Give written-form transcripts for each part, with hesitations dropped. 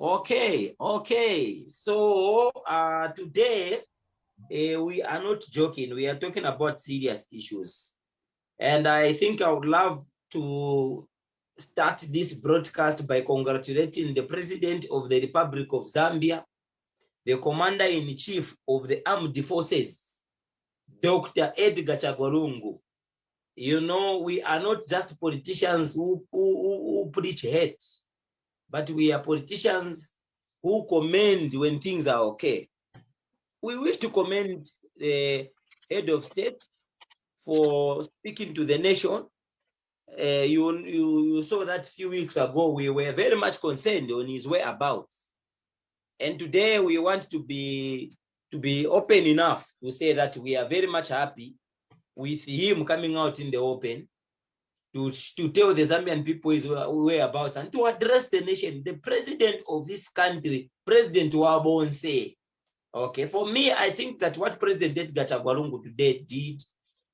Okay. So today we are not joking. We are talking about serious issues. And I think I would love to start this broadcast by congratulating the President of the Republic of Zambia, the Commander-in-Chief of the Armed Forces, Dr. Edgar Chagwalungu. You know, we are not just politicians who preach hate, but we are politicians who commend when things are okay. We wish to commend the head of state for speaking to the nation. You saw that a few weeks ago, we were very much concerned on his whereabouts. And today we want to be open enough to say that we are very much happy with him coming out in the open to tell the Zambian people his whereabouts and to address the nation. The president of this country, President Wabonse. Okay, for me, I think that what President Edgar Chagwalungu today did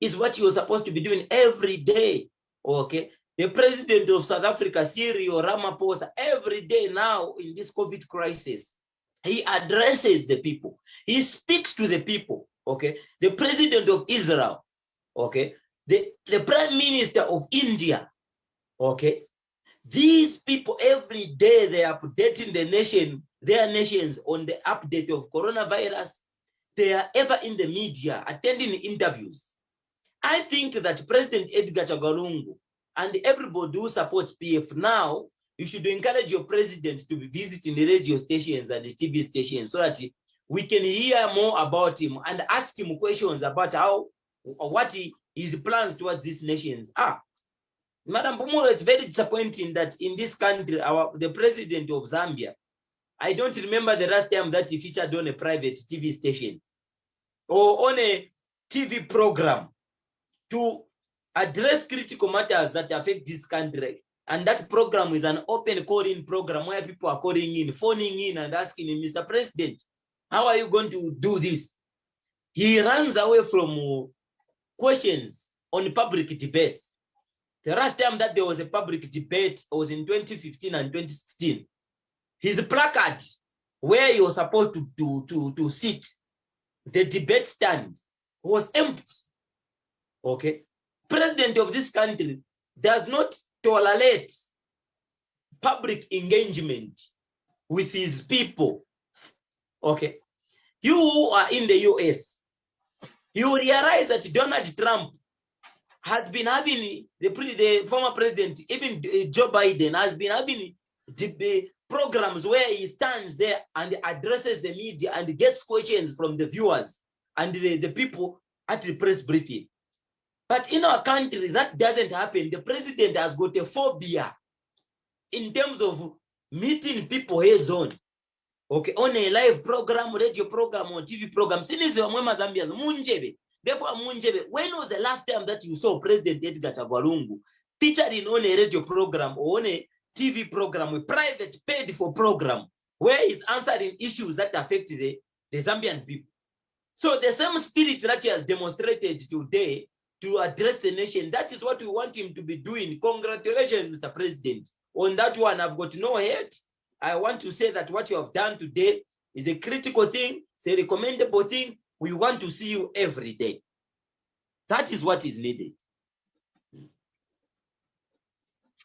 is what you're supposed to be doing every day. Okay, the president of South Africa, Cyril Ramaphosa, every day now in this COVID crisis, he addresses the people. He speaks to the people. Okay, the president of Israel. Okay, the prime minister of India. Okay, these people every day they are updating their nations on the update of coronavirus. They are ever in the media attending interviews. I think that President Edgar Chagwalungu and everybody who supports PF now, you should encourage your president to be visiting the radio stations and the TV stations so that we can hear more about him and ask him questions about what his plans towards these nations are. Madam Pumolo, it's very disappointing that in this country, the president of Zambia, I don't remember the last time that he featured on a private TV station or on a TV program to address critical matters that affect this country. And that program is an open call-in program where people are calling in, phoning in and asking him, Mr. President, how are you going to do this? He runs away from questions on public debates. The last time that there was a public debate was in 2015 and 2016. His placard where he was supposed to sit, the debate stand, was empty. Okay. President of this country does not tolerate public engagement with his people. Okay. You who are in the US, you realize that Donald Trump has been having the former president, even Joe Biden, has been having the programs where he stands there and addresses the media and gets questions from the viewers and the people at the press briefing. But in our country, that doesn't happen. The president has got a phobia in terms of meeting people heads on. Okay, on a live program, radio program, or TV program. Therefore, when was the last time that you saw President Edgar Chagwalungu featuring on a radio program or on a TV program, a private paid for program, where he's answering issues that affect the Zambian people? So the same spirit that he has demonstrated today to address the nation, that is what we want him to be doing. Congratulations, Mr. President. On that one, I've got no hate. I want to say that what you have done today is a critical thing, it's a recommendable thing. We want to see you every day. That is what is needed.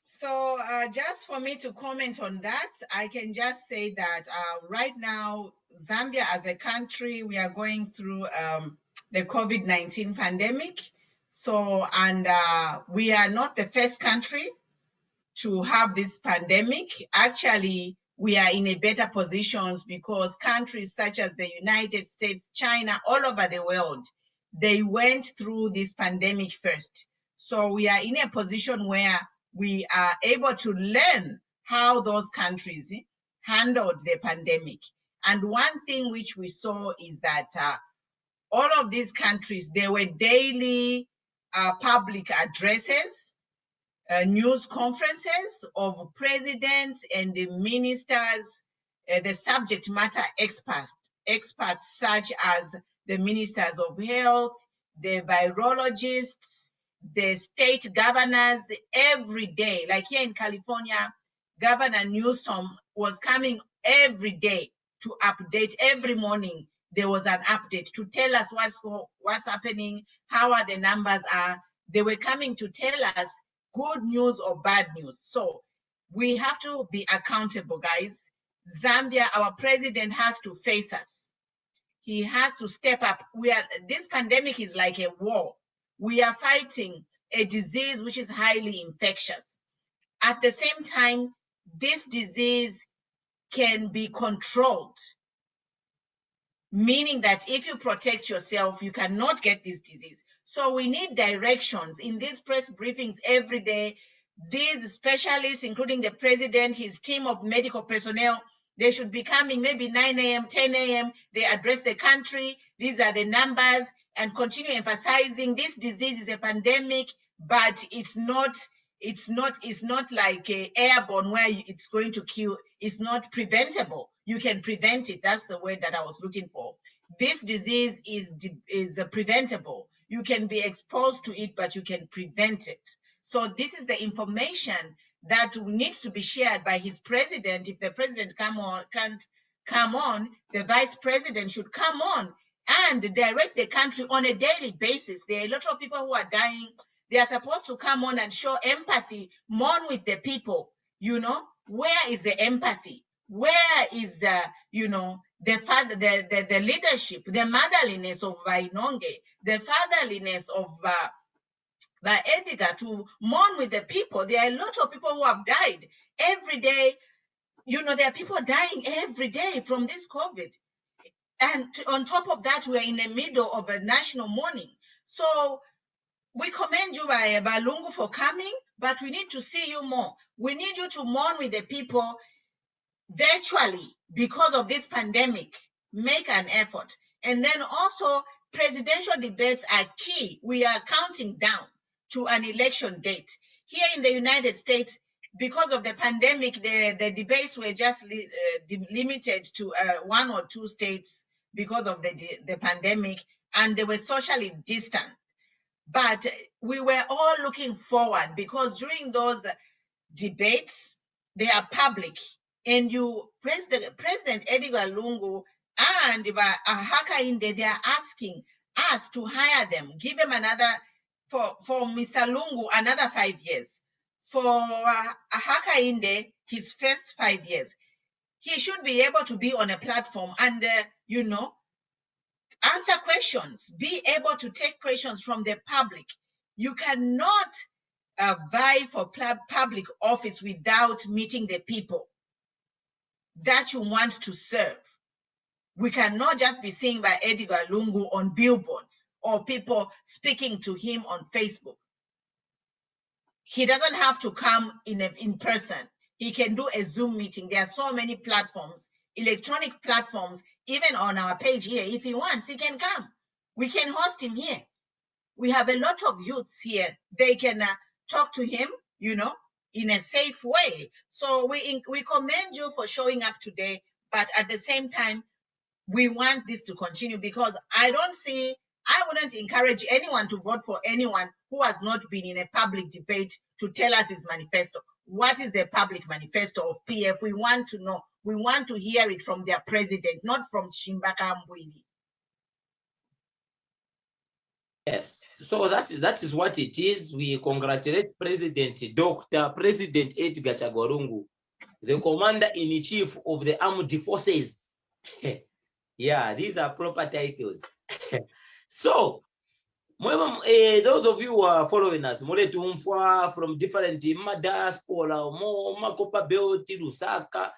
So just for me to comment on that, I can just say that right now, Zambia as a country, we are going through the COVID-19 pandemic. So, and we are not the first country to have this pandemic. Actually, we are in a better positions because countries such as the United States, China, all over the world, they went through this pandemic first. So we are in a position where we are able to learn how those countries handled the pandemic. And one thing which we saw is that all of these countries, there were daily public addresses, news conferences of presidents and the ministers, the subject matter experts such as the ministers of health, the virologists, the state governors every day. Like here in California, Governor Newsom was coming every day to update. Every morning there was an update to tell us what's happening, how are the numbers are. They were coming to tell us good news or bad news. So we have to be accountable, guys. Zambia, our president has to face us. He has to step up. This pandemic is like a war. We are fighting a disease which is highly infectious. At the same time, this disease can be controlled, meaning that if you protect yourself, you cannot get this disease. So we need directions in these press briefings every day. These specialists, including the president, his team of medical personnel, they should be coming maybe 9 a.m., 10 a.m. They address the country. These are the numbers, and continue emphasizing this disease is a pandemic, but it's not like airborne where it's going to kill. It's not preventable. You can prevent it. That's the word that I was looking for. This disease is preventable. You can be exposed to it, but you can prevent it. So this is the information that needs to be shared by his president. If the president can't come on, the vice president should come on and direct the country on a daily basis. There are a lot of people who are dying. They are supposed to come on and show empathy, mourn with the people. Where is the empathy? Where is the leadership, the motherliness of Vainonge, the fatherliness of Edgar to mourn with the people? There are a lot of people who have died every day. There are people dying every day from this COVID. And on top of that, we're in the middle of a national mourning. So we commend you, Balungu, for coming, but we need to see you more. We need you to mourn with the people virtually because of this pandemic. Make an effort. And then also, presidential debates are key. We are counting down to an election date. Here in the United States, because of the pandemic, the debates were just limited to 1 or 2 states because of the pandemic, and they were socially distant. But we were all looking forward because during those debates, they are public. And President Edgar Lungu and Acquited, they are asking us to hire them, give them another, for Mr. Lungu, another 5 years. For Acquited, his first 5 years. He should be able to be on a platform and, answer questions, be able to take questions from the public. You cannot vie for public office without meeting the people that you want to serve. We cannot just be seen by Edgar Lungu on billboards or people speaking to him on Facebook. He doesn't have to come in person. He can do a Zoom meeting. There are so many platforms, electronic platforms, even on our page here. If he wants, he can come. We can host him here. We have a lot of youths here. They can talk to him, in a safe way. So we commend you for showing up today, but at the same time, we want this to continue because I wouldn't encourage anyone to vote for anyone who has not been in a public debate to tell us his manifesto. What is the public manifesto of PF? We want to know. We want to hear it from their president, not from Kambwili. Yes, so that is what it is. We congratulate President Edgar Chagwarungu, the Commander-in-Chief of the Armed Forces. Yeah, these are proper titles. So, those of you who are following us, from different diaspora, Makopa Belt, Lusaka,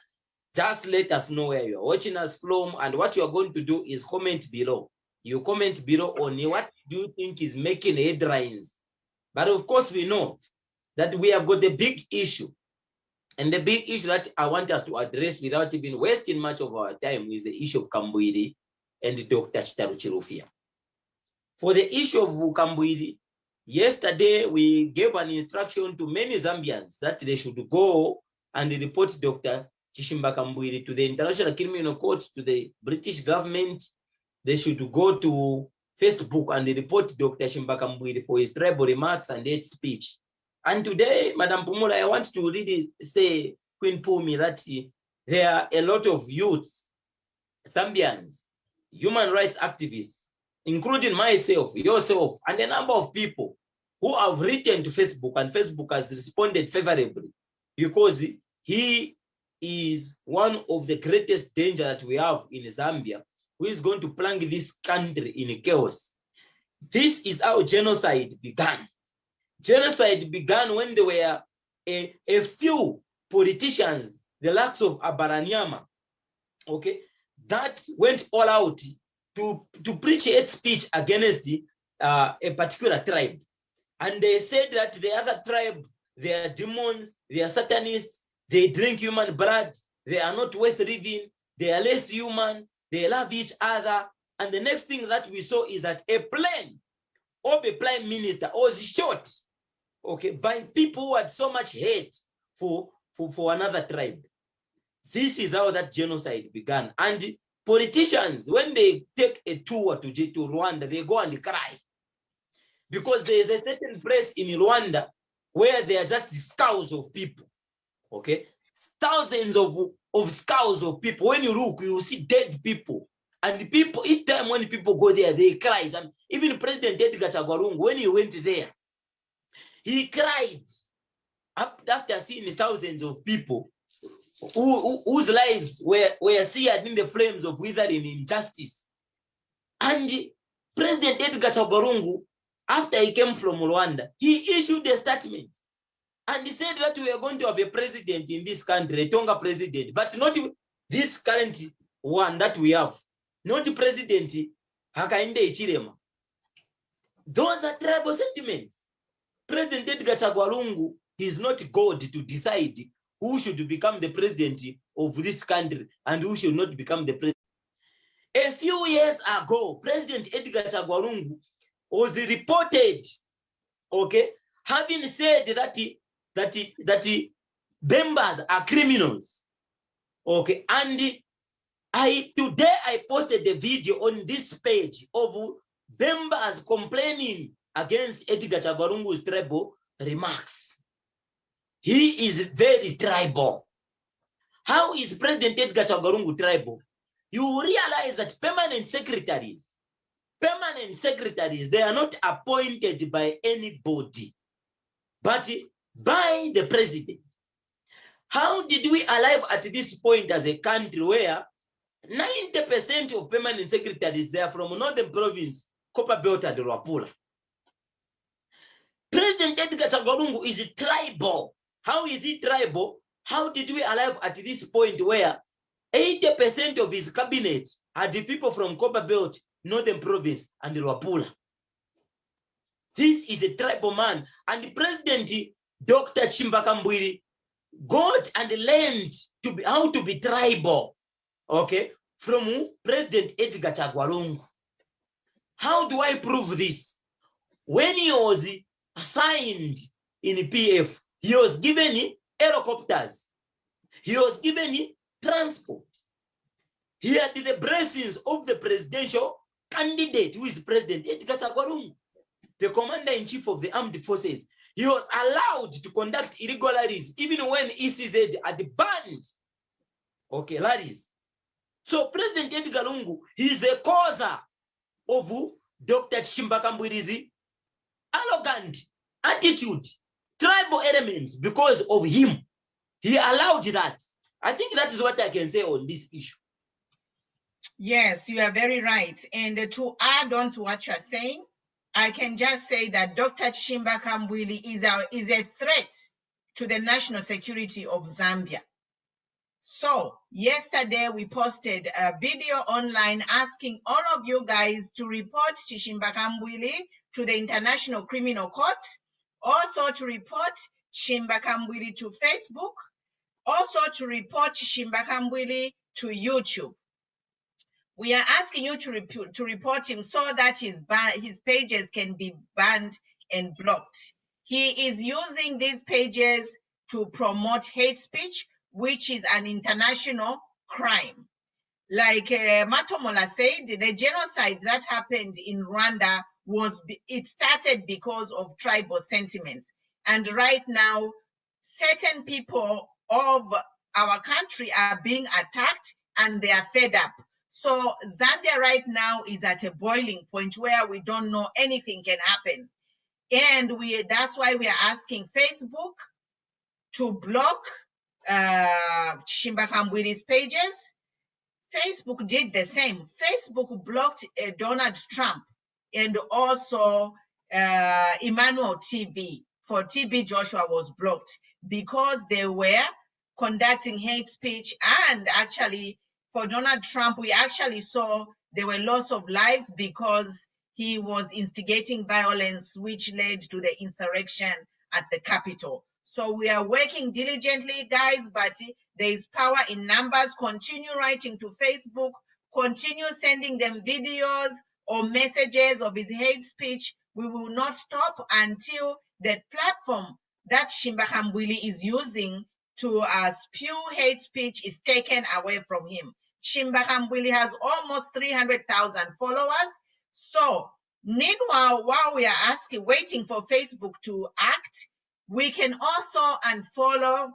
just let us know where you are watching us from, and what you are going to do is comment below. You comment below on what do you think is making headlines. But of course, we know that we have got the big issue. And the big issue that I want us to address without even wasting much of our time is the issue of Kambwili and Dr. Chilufya. For the issue of Kambwili, yesterday we gave an instruction to many Zambians that they should go and report Dr. Kambwili to the International Criminal Court, to the British government. They should go to Facebook and report Dr. Kambwili for his tribal remarks and hate speech. And today, Madam Pumula, I want to really say, Queen Pumi, that there are a lot of youths, Zambians, human rights activists, including myself, yourself, and a number of people who have written to Facebook, and Facebook has responded favorably because he is one of the greatest danger that we have in Zambia, who is going to plunge this country in chaos. This is how genocide began. Genocide began when there were a few politicians, the likes of Abaranyama, okay, that went all out to preach hate speech against a particular tribe. And they said that the other tribe, they are demons, they are satanists, they drink human blood, they are not worth living, they are less human, they love each other. And the next thing that we saw is that a plane of a prime minister was shot, okay, by people who had so much hate for another tribe. This is how that genocide began. And politicians, when they take a tour to Rwanda, they go and cry. Because there is a certain place in Rwanda where there are just skulls of people, okay? Thousands of skulls of people. When you look, you see dead people. And the people, each time when people go there, they cry. And even President Edgar Chagwarungu, when he went there, he cried after seeing thousands of people whose lives were seared in the flames of withering injustice. And President Edgar Chagwarungu, after he came from Rwanda, he issued a statement. And he said that we are going to have a president in this country, a Tonga president, but not this current one that we have. Not President Hakainde Ichirema. Those are tribal sentiments. President Edgar Chagwarungu is not God to decide who should become the president of this country and who should not become the president. A few years ago, President Edgar Chagwarungu was reported, okay, having said that Bembas are criminals, okay, and today I posted the video on this page of Bembas complaining against Edgar Chagwarungu's tribal remarks. He is very tribal. How is President Edgar Chagwarungu tribal? You realize that permanent secretaries, they are not appointed by anybody, but by the president. How did we arrive at this point as a country where 90% of permanent secretaries, they are from Northern Province, Copper Belt and Rapula? President Edgar Chagwarungu is tribal. How is he tribal? How did we arrive at this point where 80% of his cabinet are the people from Copper Belt, Northern Province, and Rapula? This is a tribal man. And President Dr. Kambwili got and learned how to be tribal, okay, from President Edgar Chagwarungu. How do I prove this? When he was assigned in PF, he was given helicopters. He was given transport. He had the blessings of the presidential candidate, who is President Edgar Chagwarungu, the commander-in-chief of the armed forces. He was allowed to conduct irregularities even when ECZ had banned, okay, rallies. So President Edgar Lungu, he is a causer of Dr. Kambwili's arrogant attitude, tribal elements. Because of him, he allowed that. I think that is what I can say on this issue. Yes, you are very right. And to add on to what you're saying, I can just say that Dr. Kambwili is a threat to the national security of Zambia. So yesterday we posted a video online asking all of you guys to report Kambwili to the International Criminal Court, also to report Shimba Kambwili to Facebook, also to report Shimba Kambwili to YouTube. We are asking you to report him so that his pages can be banned and blocked. He is using these pages to promote hate speech, which is an international crime. Like Matomola said, the genocide that happened in Rwanda it started because of tribal sentiments. And right now, certain people of our country are being attacked and they are fed up. So Zambia right now is at a boiling point where we don't know anything can happen. And that's why we are asking Facebook to block Shimba Kambwili's pages. Facebook did the same. Facebook blocked Donald Trump and also Emmanuel TV for TB Joshua was blocked because they were conducting hate speech. And actually for Donald Trump, we actually saw there were loss of lives because he was instigating violence, which led to the insurrection at the Capitol. So we are working diligently, guys, but there is power in numbers. Continue writing to Facebook, continue sending them videos or messages of his hate speech. We will not stop until the platform that Shimba Kambwili is using to spew hate speech is taken away from him. Shimba Kambwili has almost 300,000 followers. So meanwhile, while we are waiting for Facebook to act, we can also unfollow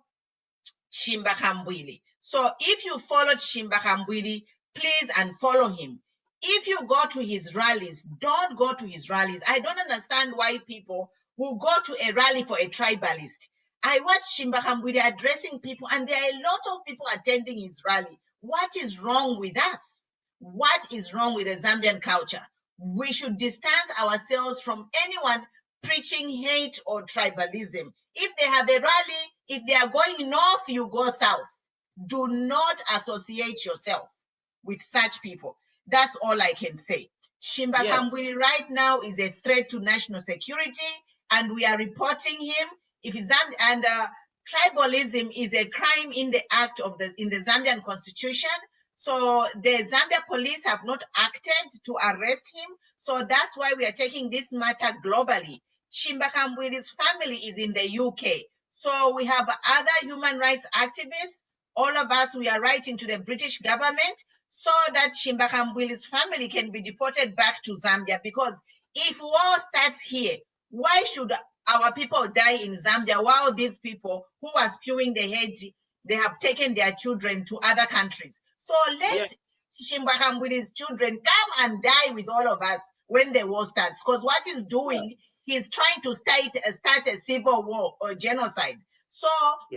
Shimba Kambwili. So if you followed Shimba Kambwili, please unfollow him. If you go to his rallies, don't go to his rallies. I don't understand why people will go to a rally for a tribalist. I watch Shimba Kambwili addressing people, and there are a lot of people attending his rally. What is wrong with us? What is wrong with the Zambian culture? We should distance ourselves from anyone preaching hate or tribalism. If they have a rally, if they are going north, you go south. Do not associate yourself with such people. That's all I can say. Shimba Kambwili right now is a threat to national security, and we are reporting him. Tribalism is a crime in the act of in the Zambian constitution. So the Zambia police have not acted to arrest him. So that's why we are taking this matter globally. Shimba Kambwili's family is in the UK. So we have other human rights activists. All of us, we are writing to the British government so that Shimba Kambwili's family can be deported back to Zambia. Because if war starts here, why should our people die in Zambia while these people who are spewing the hate, they have taken their children to other countries? So let Shimba Kambwili's children come and die with all of us when the war starts. Because what he's doing, he's trying to start a civil war or genocide. So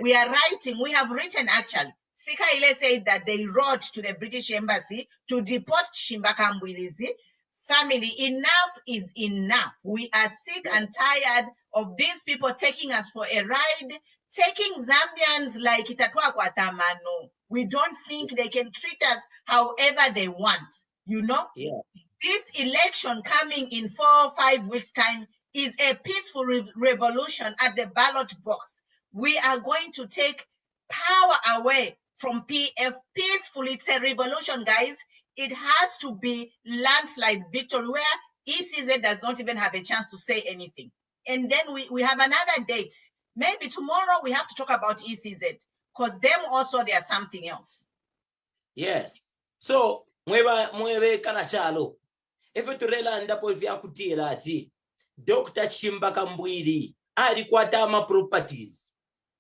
we are writing, we have written actually. Sikaile said that they wrote to the British Embassy to deport Shimba Kambwili's family. Enough is enough. We are sick and tired of these people taking us for a ride, taking Zambians like itatwa kwa tamano. We don't think they can treat us however they want, you know? This election coming in 4 or 5 weeks' time is a peaceful revolution at the ballot box. We are going to take power away from PF peacefully. It's a revolution, guys. It has to be landslide victory where ECZ does not even have a chance to say anything. And then we have another date. Maybe tomorrow we have to talk about ECZ because them also there's something else. Yes. So mwebe kanachalo. Efe turela ndapo vya kutira ati Dr. Shimba Kambwili alikwata ama properties.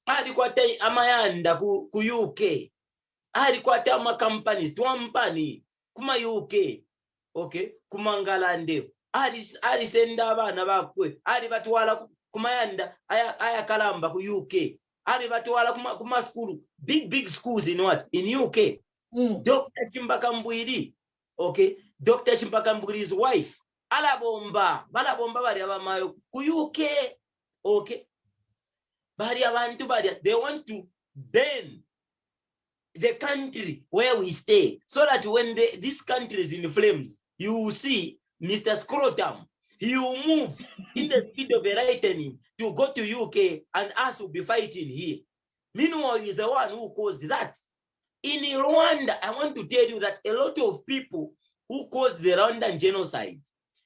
Alikwata amayanda ku UK. Alikwata ama companies twampani kuma UK. Okay, kumangalande. Alisenda abana bakwe. Batwala kumayanda aya kalamba ku UK. Batwala kuma school, big schools in what? In UK. Dr. Shimba Kambwili. Okay, Dr. Shimba Kambwili's wife. Balabomba bari abamayo ku UK. Okay. Bari abantu bari, they want to burn the country where we stay so that when this country is in flames, you will see Mr. Scrotum. he will move in the speed of a lightning to go to UK, and us will be fighting here. Meanwhile, he's the one who caused that. In Rwanda, I want to tell you that a lot of people who caused the Rwandan genocide,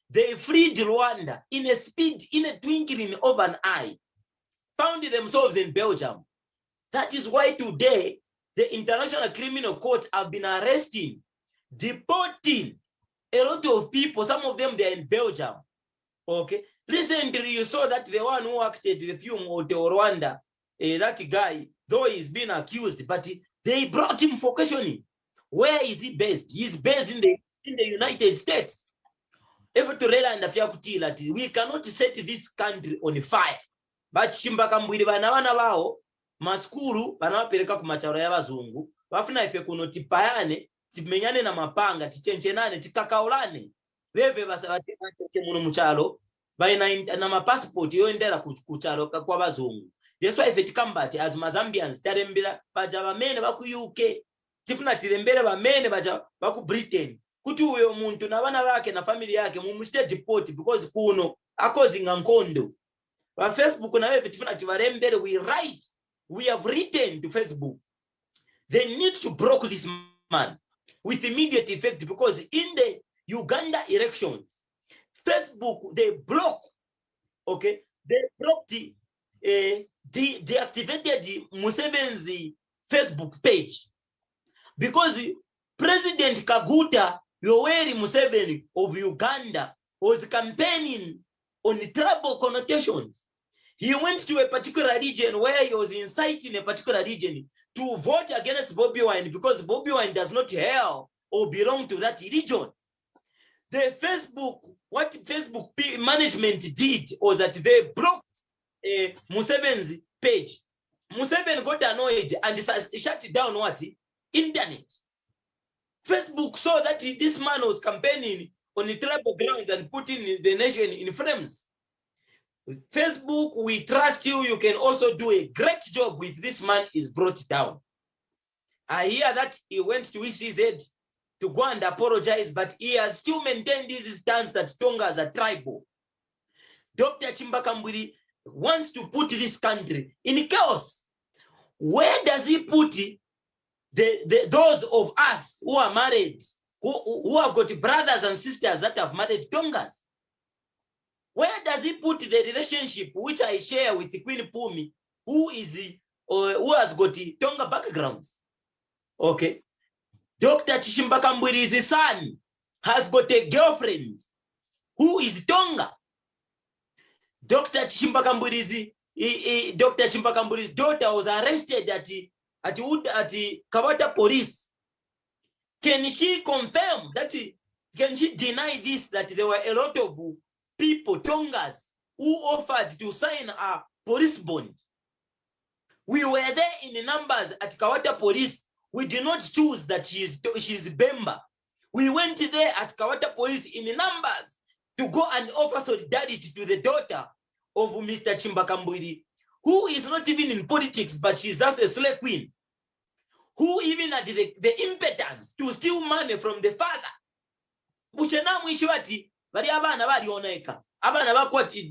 they freed Rwanda in a speed, in a twinkling of an eye, found themselves in Belgium. That is why today, the International Criminal Court have been arresting, deporting a lot of people. Some of them, they're in Belgium. Okay. Recently, you saw that the one who acted the film of the Rwanda, that guy, though he's been accused, but they brought him for questioning. Where is he based? He's based in the United States. We cannot set this country on fire. But Kambwili bana bao maskulu banawapeleka ku macharo ya bazungu bafuna ife kuno tipayane timenyane na mapanga tichenchenane tikakaulane beve basabate muno muchalo baina na passport yoendera ku chalo kwa bazungu. That's why ife tikambati as Zambians tarembera baja bamene baku UK tifuna tirembere bamene baja baku Britain kuti uyo muntu na bana bake na familia yake mumusite deport because kuno akozinga nkondo. But Facebook we have written to Facebook. They need to block this man with immediate effect, because in the Uganda elections, Facebook, they block, okay, they blocked deactivated Museveni's Facebook page, because President Kaguta Yoweri Museveni of Uganda was campaigning on tribal connotations. He went to a particular region where he was inciting a particular region to vote against Bobby Wine, because Bobby Wine does not hail or belong to that region. What Facebook management did was that they blocked Museveni's page. Museveni got annoyed and shut down what? Internet. Facebook saw that this man was campaigning on the tribal grounds and putting the nation in flames. Facebook, we trust you. You can also do a great job if this man is brought down. I hear that he went to ECZ to go and apologize, but he has still maintained his stance that Tongas are tribal. Dr. Kambwili wants to put this country in chaos. Where does he put those of us who are married, who have got brothers and sisters that have married Tongas? Where does he put the relationship which I share with Queen Pumi, who has got Tonga backgrounds? Okay. Dr. Kambwili's son has got a girlfriend who is Tonga. Dr. Kambwili's daughter was arrested at Kawata police. Can she confirm that? Can she deny this, that there were a lot of people, Tongas, who offered to sign a police bond? We were there in numbers at Kawata police. We did not choose that she's Bemba. We went there at Kawata police in numbers to go and offer solidarity to the daughter of Mr. Kambwili, who is not even in politics, but she's just a slave queen, who even had the impotence to steal money from the father.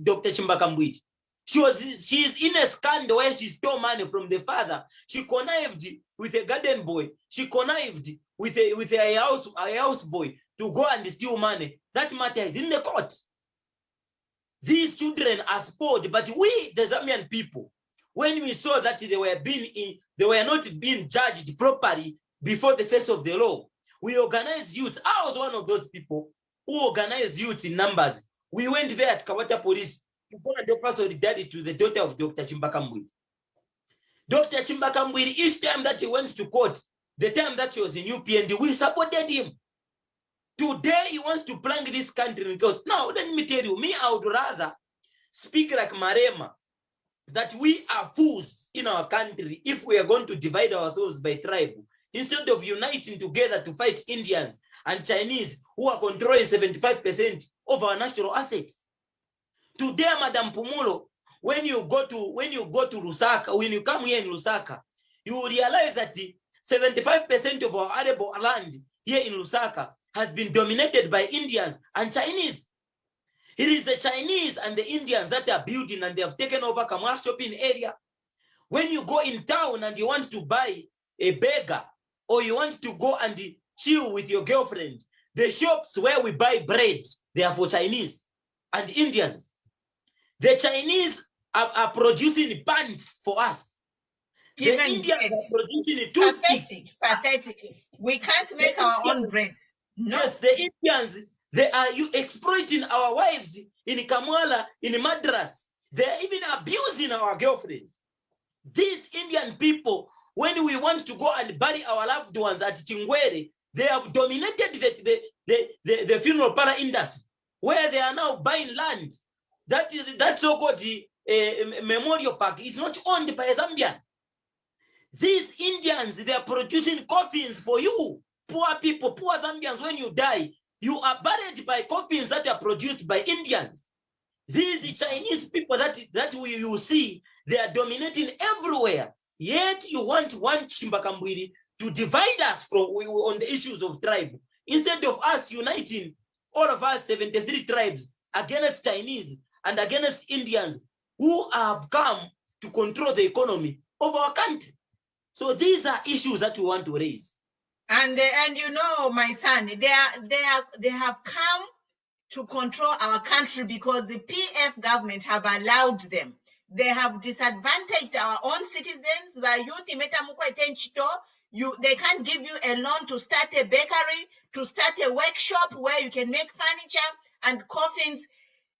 Dr. Kambwili. She's in a scandal where she stole money from the father. She connived with a garden boy. She connived with a house boy to go and steal money. That matter is in the court. These children are spoiled, but we, the Zambian people, when we saw that they were not being judged properly before the face of the law, we organized youth. I was one of those people who organized youth in numbers. We went there at Kawata police to go and offer solidarity to the daughter of Dr. Kambwili. Dr. Kambwili, each time that he went to court, the time that he was in UPND, we supported him. Today, he wants to plunge this country because now, let me tell you, I would rather speak like Marema, that we are fools in our country if we are going to divide ourselves by tribe, instead of uniting together to fight Indians and Chinese who are controlling 75% of our national assets. Today, Madam Pumulo, when you go to Lusaka, when you come here in Lusaka, you will realize that 75% of our arable land here in Lusaka has been dominated by Indians and Chinese. It is the Chinese and the Indians that are building, and they have taken over Kambwili shopping area. When you go in town and you want to buy a burger, or you want to go and chill with your girlfriend, the shops where we buy bread, they are for Chinese and Indians. The Chinese are producing pants for us. The Indians are producing toothpicks. Pathetic. We can't make our own bread. No. Yes, the Indians, they are exploiting our wives in Kamwala, in Madras. They are even abusing our girlfriends. These Indian people, when we want to go and bury our loved ones at Chingwere, they have dominated the funeral para industry, where they are now buying land. That so-called memorial park is not owned by a Zambian. These Indians, they are producing coffins for you, poor people, poor Zambians. When you die, you are buried by coffins that are produced by Indians. These Chinese people that you see, they are dominating everywhere. Yet you want one Kambwili to divide us on the issues of tribe, instead of us uniting all of us 73 tribes against Chinese and against Indians who have come to control the economy of our country. So these are issues that we want to raise. And you know, my son, they have come to control our country because the PF government have allowed them. They have disadvantaged our own citizens by they can't give you a loan to start a bakery, to start a workshop where you can make furniture and coffins.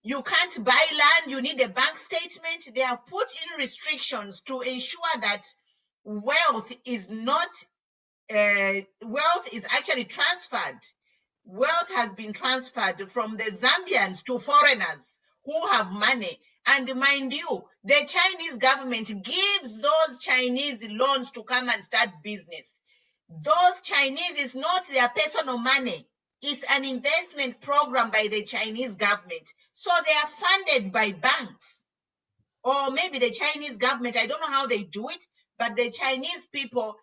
You can't buy land, you need a bank statement. They have put in restrictions to ensure that wealth is actually transferred. Wealth has been transferred from the Zambians to foreigners who have money. And mind you, the Chinese government gives those Chinese loans to come and start business. Those Chinese is not their personal money. It's an investment program by the Chinese government. So they are funded by banks. Or maybe the Chinese government, I don't know how they do it, but the Chinese people,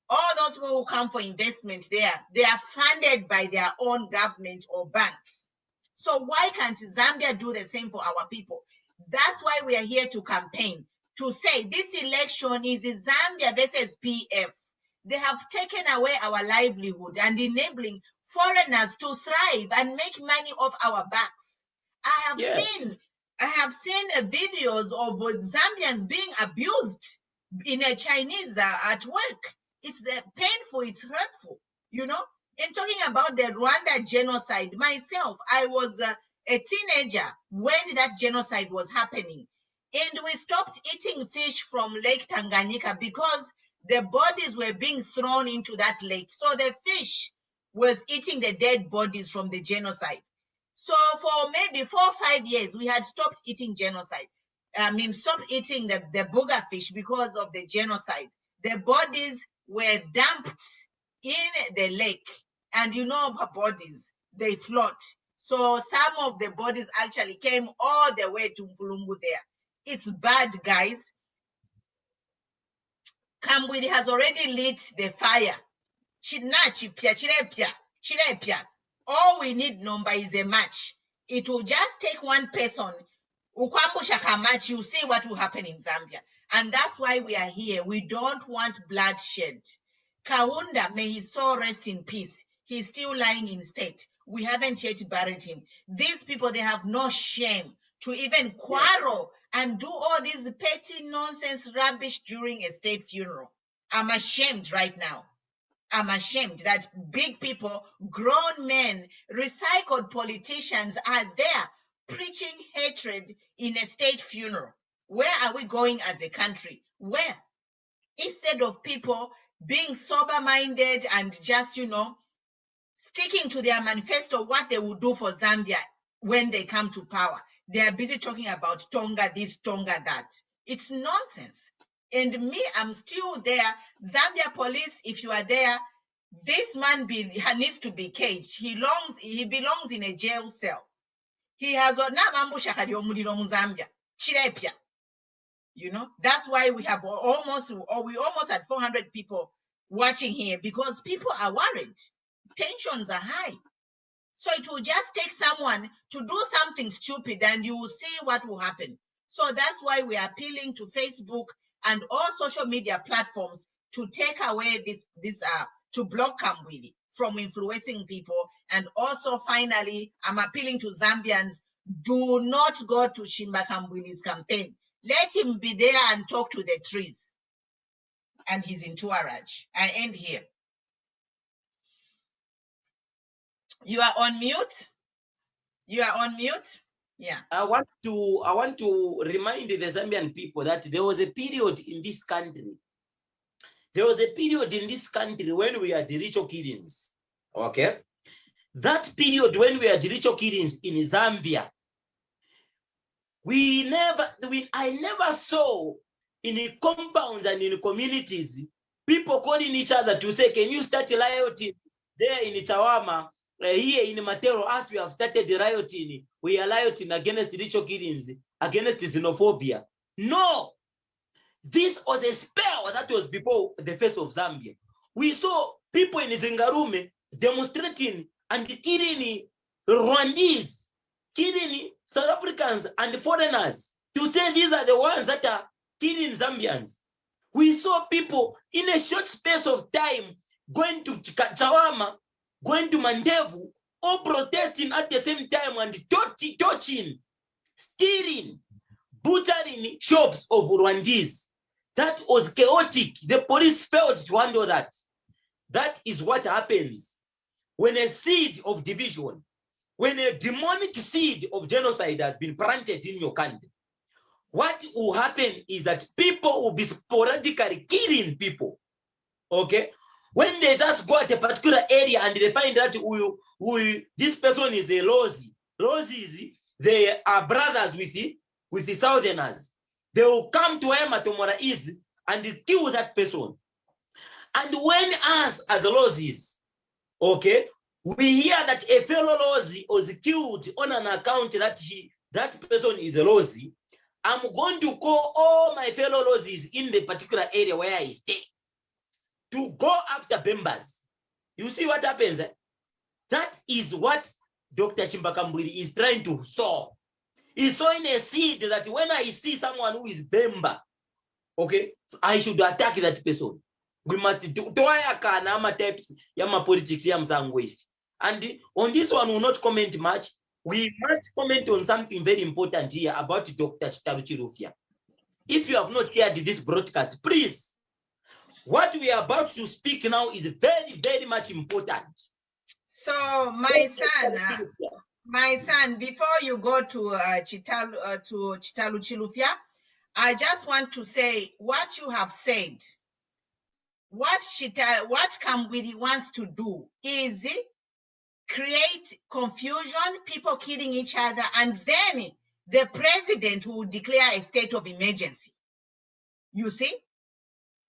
all those people who come for investment there, they are funded by their own government or banks. So why can't Zambia do the same for our people? That's why we are here to campaign, to say this election is Zambia versus PF. They have taken away our livelihood and enabling foreigners to thrive and make money off our backs. I have seen videos of Zambians being abused in a Chinese at work. It's painful, it's hurtful, you know. And talking about the Rwanda genocide, myself, I was a teenager when that genocide was happening. And we stopped eating fish from Lake Tanganyika because the bodies were being thrown into that lake. So the fish was eating the dead bodies from the genocide. So for maybe 4 or 5 years, we had stopped eating stopped eating the booger fish because of the genocide. The bodies were dumped in the lake. And you know about bodies, they float. So some of the bodies actually came all the way to Mpulungu there. It's bad, guys. Kambwili has already lit the fire. All we need, Nomba, is a match. It will just take one person. Match, you see what will happen in Zambia. And that's why we are here. We don't want bloodshed. Kaunda, may his soul rest in peace. He's still lying in state. We haven't yet buried him. These people, they have no shame to even quarrel and do all this petty nonsense rubbish during a state funeral. I'm ashamed right now. I'm ashamed that big people, grown men, recycled politicians are there preaching hatred in a state funeral. Where are we going as a country? Where? Instead of people being sober-minded and just, sticking to their manifesto, what they will do for Zambia when they come to power. They are busy talking about Tonga this, Tonga that. It's nonsense. And me, I'm still there. Zambia police, if you are there, this man needs to be caged. He belongs in a jail cell. He has Zambia. Chilufya. That's why we almost had 400 people watching here, because people are worried. Tensions are high. So it will just take someone to do something stupid and you will see what will happen. So that's why we are appealing to Facebook and all social media platforms to take away to block Kambwili from influencing people. And also, finally, I'm appealing to Zambians, do not go to Shimba Kambwili's campaign. Let him be there and talk to the trees and his entourage. I end here. You are on mute. You are on mute. Yeah. I want to remind the Zambian people that there was a period in this country. There was a period in this country when we had the ritual killings. Okay. That period when we had the ritual killings in Zambia, I never saw in the compounds and in the communities people calling each other to say, can you start a rioting there in Chawama, here in Matero, as we have started the rioting, we are rioting against ritual killings, against xenophobia. No, this was a spell that was before the face of Zambia. We saw people in Zingarume demonstrating and killing Rwandese, killing South Africans and foreigners, to say these are the ones that are killing Zambians. We saw people in a short space of time going to Chawama, going to Mandevu, all protesting at the same time and touching, stealing, butchering shops of Rwandese. That was chaotic. The police failed to handle that. That is what happens when a seed of division, when a demonic seed of genocide has been planted in your country. What will happen is that people will be sporadically killing people. Okay? When they just go at a particular area and they find that this person is a Lozi. Lozis, they are brothers with the Southerners. They will come to Tomora East and kill that person. And when us as Lozis, okay, we hear that a fellow Lozi was killed on an account that person is a Lozi, I'm going to call all my fellow Lozis in the particular area where I stay to go after Bembas. You see what happens? That is what Dr. Kambwili is trying to sow. He's sowing a seed that when I see someone who is Bemba, okay, I should attack that person. We must do types yama politics yam sangwesi. And on this one, we will not comment much. We must comment on something very important here about Dr. Chilufya. If you have not heard this broadcast, please, what we are about to speak now is very, very much important. So, my son, before you go to Chilufya, I just want to say what you have said. What Kambwili wants to do is create confusion, people killing each other, and then the president will declare a state of emergency. You see?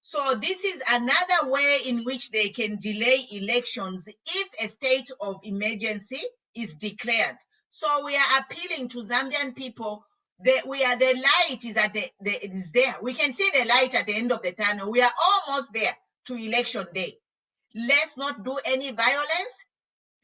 So this is another way in which they can delay elections if a state of emergency is declared. So we are appealing to Zambian people that the light is is there. We can see the light at the end of the tunnel. We are almost there to election day. Let's not do any violence.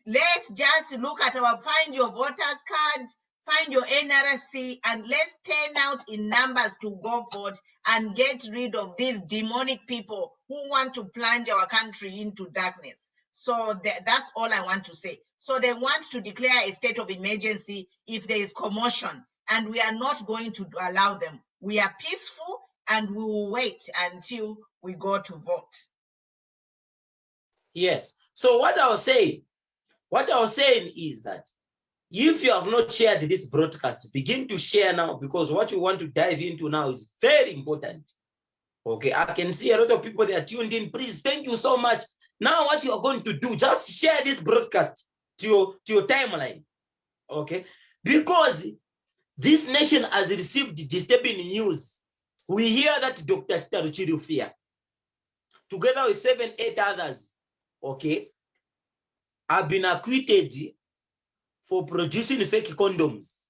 Let's just look at find your voters card, find your NRC, and let's turn out in numbers to go vote and get rid of these demonic people who want to plunge our country into darkness. So that's all I want to say. So they want to declare a state of emergency if there is commotion, and we are not going to allow them. We are peaceful and we will wait until we go to vote. Yes. So what I was saying is that if you have not shared this broadcast, begin to share now, because what we want to dive into now is very important. Okay, I can see a lot of people, they are tuned in. Please, thank you so much. Now what you are going to do, just share this broadcast to your timeline. Okay, because this nation has received disturbing news. We hear that Dr. Chilufya, together with 7-8 others, okay, have been acquitted for producing fake condoms,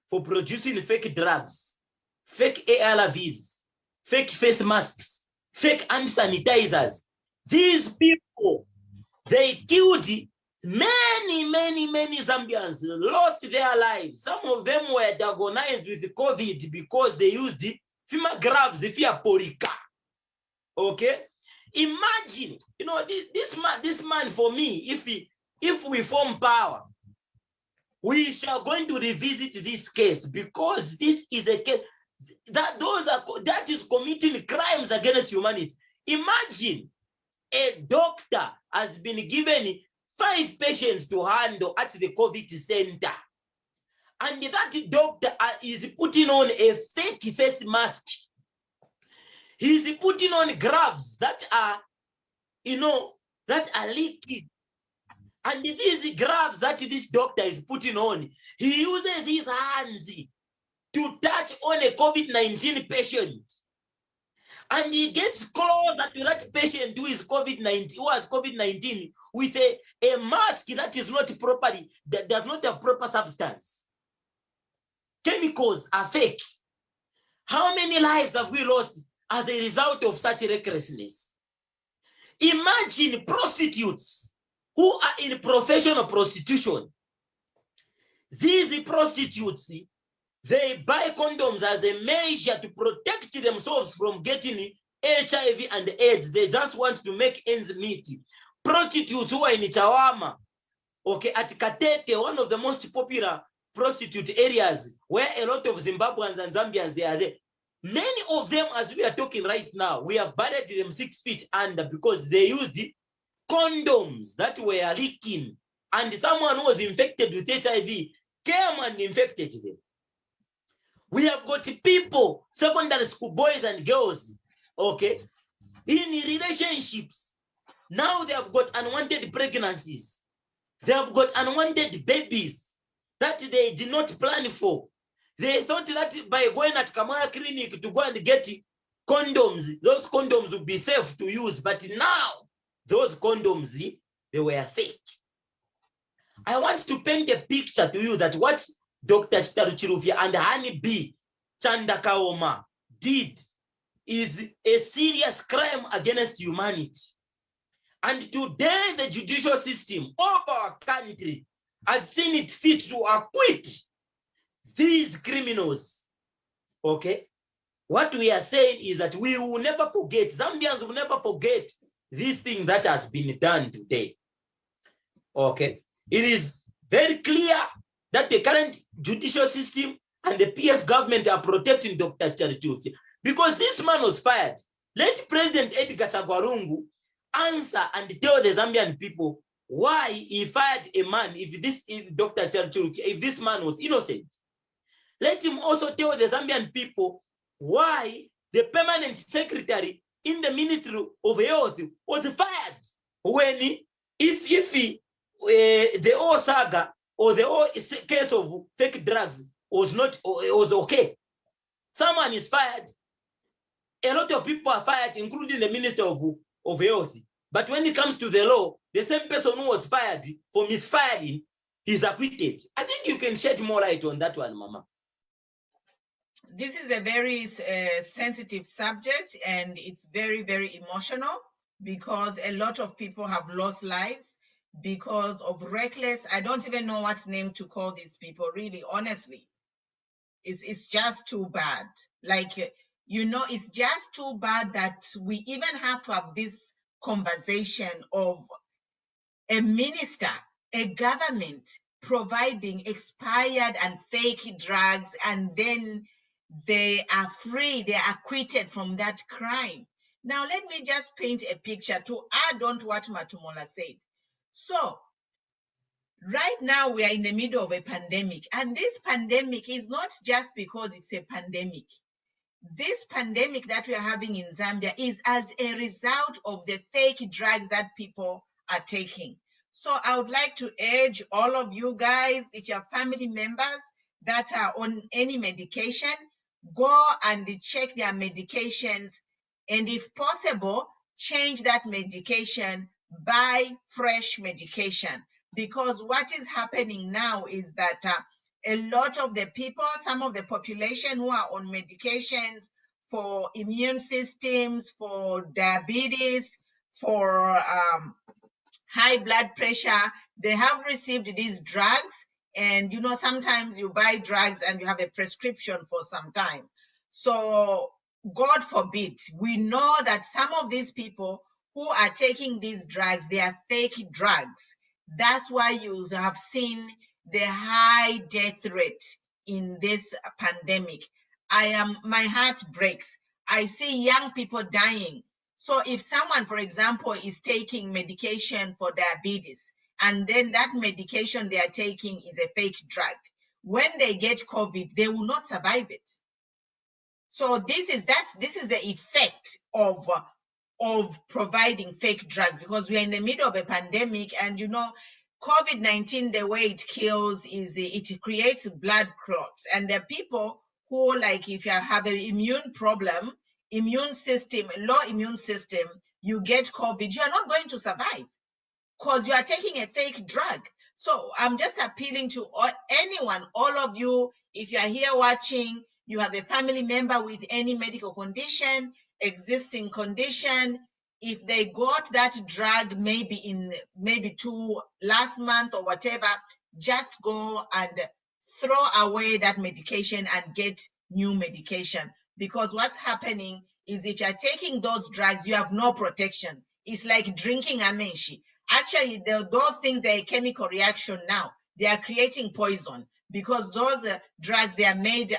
for producing fake drugs, fake ARVs, fake face masks, fake hand sanitizers. These people, they killed Many Zambians lost their lives. Some of them were diagnosed with COVID because they used FEMA gloves, FEMA porika. Okay, imagine, you know, this man for me, if we form power, we shall going to revisit this case, because this is a case that is committing crimes against humanity. Imagine a doctor has been given 5 patients to handle at the COVID center, and that doctor is putting on a fake face mask. He's putting on gloves that are, you know, that are leaking. And these gloves that this doctor is putting on, he uses his hands to touch on a COVID-19 patient. And he gets closer to that patient who is COVID-19, who has COVID-19, with a mask that is not properly, that does not have proper substance. Chemicals are fake. How many lives have we lost as a result of such recklessness? Imagine prostitutes who are in professional prostitution. These prostitutes, they buy condoms as a measure to protect themselves from getting HIV and AIDS. They just want to make ends meet. Prostitutes who are in Chawama, okay, at Katete, one of the most popular prostitute areas where a lot of Zimbabweans and Zambians, they are there. Many of them, as we are talking right now, we have buried them 6 feet under because they used condoms that were leaking, and someone who was infected with HIV came and infected them. We have got people, secondary school boys and girls, okay, in relationships. Now they have got unwanted pregnancies. They have got unwanted babies that they did not plan for. They thought that by going at Kamara Clinic to go and get condoms, those condoms would be safe to use. But now, those condoms, they were fake. I want to paint a picture to you that what Dr. Chilufya and Honey B. Chandakaoma did is a serious crime against humanity. And today, the judicial system of our country has seen it fit to acquit these criminals. Okay? What we are saying is that we will never forget, Zambians will never forget this thing that has been done today. Okay? It is very clear that the current judicial system and the PF government are protecting Dr. Chilufya because this man was fired. Let President Edgar Chagwarungu answer and tell the Zambian people why he fired a man if Dr. Chilufya, if this man was innocent. Let him also tell the Zambian people why the permanent secretary in the Ministry of Health was fired when the whole saga or the whole case of fake drugs was okay. Someone is fired. A lot of people are fired, including the Minister of Health. But when it comes to the law, the same person who was fired for misfiring is acquitted. I think you can shed more light on that one, Mama. This is a very sensitive subject, and it's very, very emotional because a lot of people have lost lives because of reckless. I don't even know what name to call these people, really, honestly. It's just too bad. Like, you know, it's just too bad that we even have to have this conversation of a minister, a government providing expired and fake drugs, and then they are free, they are acquitted from that crime. Now, let me just paint a picture to add on to what Matumola said. So, right now we are in the middle of a pandemic, and this pandemic is not just because it's a pandemic. This pandemic that we are having in Zambia is as a result of the fake drugs that people are taking. So I would like to urge all of you guys, if you have family members that are on any medication, go and check their medications, and if possible, change that medication, buy fresh medication. Because what is happening now is that a lot of the people, some of the population who are on medications for immune systems, for diabetes, for high blood pressure, they have received these drugs. And, sometimes you buy drugs and you have a prescription for some time. So God forbid, we know that some of these people who are taking these drugs, they are fake drugs. That's why you have seen the high death rate in this pandemic. My heart breaks. I see young people dying. So if someone, for example, is taking medication for diabetes, and then that medication they are taking is a fake drug, when they get COVID, they will not survive it. So this is the effect of providing fake drugs, because we are in the middle of a pandemic, and COVID-19, the way it kills is it creates blood clots, and the people who, like, if you have an immune problem, low immune system, you get COVID, you are not going to survive because you are taking a fake drug. So I'm just appealing to anyone, all of you, if you are here watching, you have a family member with any medical condition, existing condition, if they got that drug maybe last month or whatever, just go and throw away that medication and get new medication. Because what's happening is if you're taking those drugs, you have no protection. It's like drinking amenshi. Actually, those things, they're a chemical reaction now. They are creating poison, because those drugs, they are made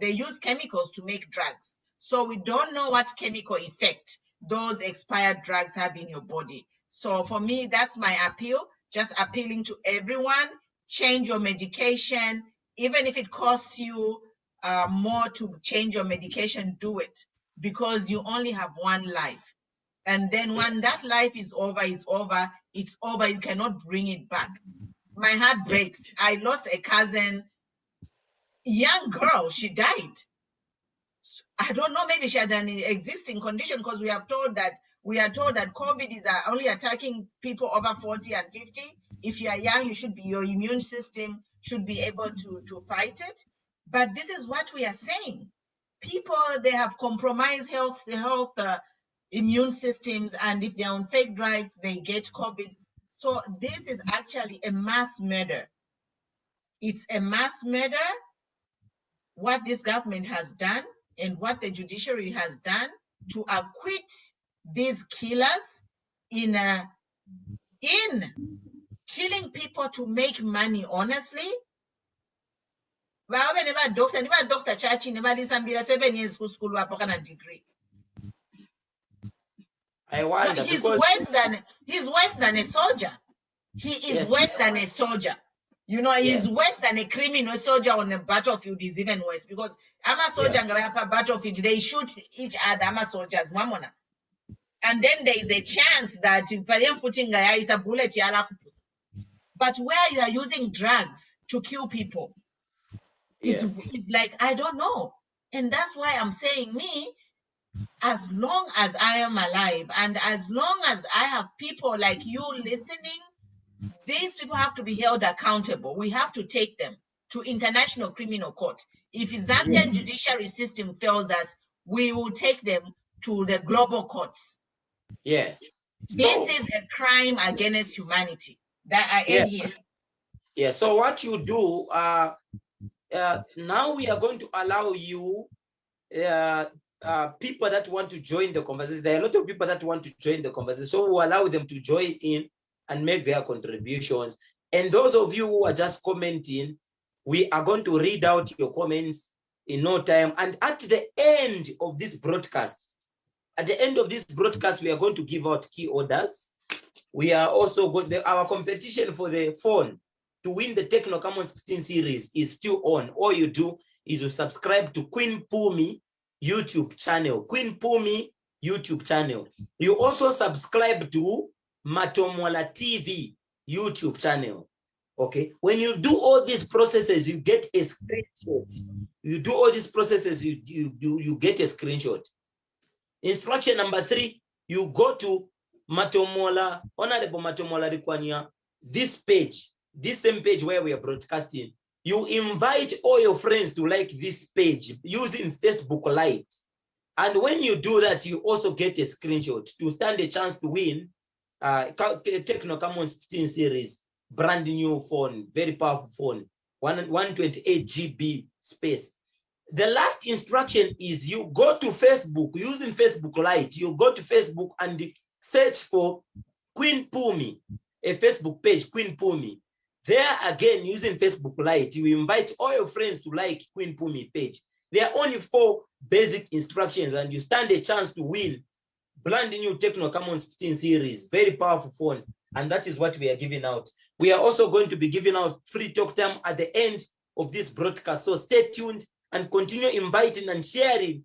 they use chemicals to make drugs. So we don't know what chemical effect those expired drugs have in your body. So for me, that's my appeal, just appealing to everyone, change your medication. Even if it costs you more to change your medication, do it, because you only have one life. And then when that life is over, it's over. You cannot bring it back. My heart breaks. I lost a cousin, young girl, she died. I don't know, maybe she had an existing condition, because we are told that COVID is only attacking people over 40 and 50. If you are young, your immune system should be able to fight it. But this is what we are saying. People, they have compromised health immune systems, and if they're on fake drugs, they get COVID. So this is actually a mass murder. It's a mass murder, what this government has done and what the judiciary has done to acquit these killers in killing people to make money, honestly. Never doctor Chachi, never listen 7 years school degree. I wonder, he's worse than a soldier. He is worse than a soldier. He's worse than a criminal. Soldier on the battlefield is even worse, because I'm a soldier and a battlefield, they shoot each other. I'm a soldiers, mamona. And then there is a chance that is a bullet. But where you are using drugs to kill people, it's like, I don't know. And that's why I'm saying, as long as I am alive, and as long as I have people like you listening, these people have to be held accountable. We have to take them to International Criminal Court. If the Zambian judiciary system fails us, we will take them to the global courts. Yes. This is a crime against humanity that I am here. Yeah. So what you do, now we are going to allow you, people that want to join the conversation. There are a lot of people that want to join the conversation, so we'll allow them to join in and make their contributions. And those of you who are just commenting, we are going to read out your comments in no time. And at the end of this broadcast, we are going to give out key orders. We are also our competition for the phone to win the Techno Common 16 series is still on. All you do is you subscribe to Queen Pumi YouTube channel. Queen Pumi YouTube channel. You also subscribe to Matomola TV YouTube channel. Okay, when you do all these processes, you get a screenshot. You do all these processes, you get a screenshot. Instruction number 3, you go to Matomola, Honorable Matomola Rikwanya, this page, this same page where we are broadcasting. You invite all your friends to like this page using Facebook Lite. And when you do that, you also get a screenshot to stand a chance to win Techno Camon 16 series, brand new phone, very powerful phone, 128 GB space. The last instruction is you go to Facebook using Facebook Lite. You go to Facebook and search for Queen Pumi, a Facebook page, Queen Pumi. There again, using Facebook Lite, you invite all your friends to like Queen Pumi page. There are only 4 basic instructions and you stand a chance to win brand new Techno Camon 16 series, very powerful phone. And that is what we are giving out. We are also going to be giving out free talk time at the end of this broadcast. So stay tuned and continue inviting and sharing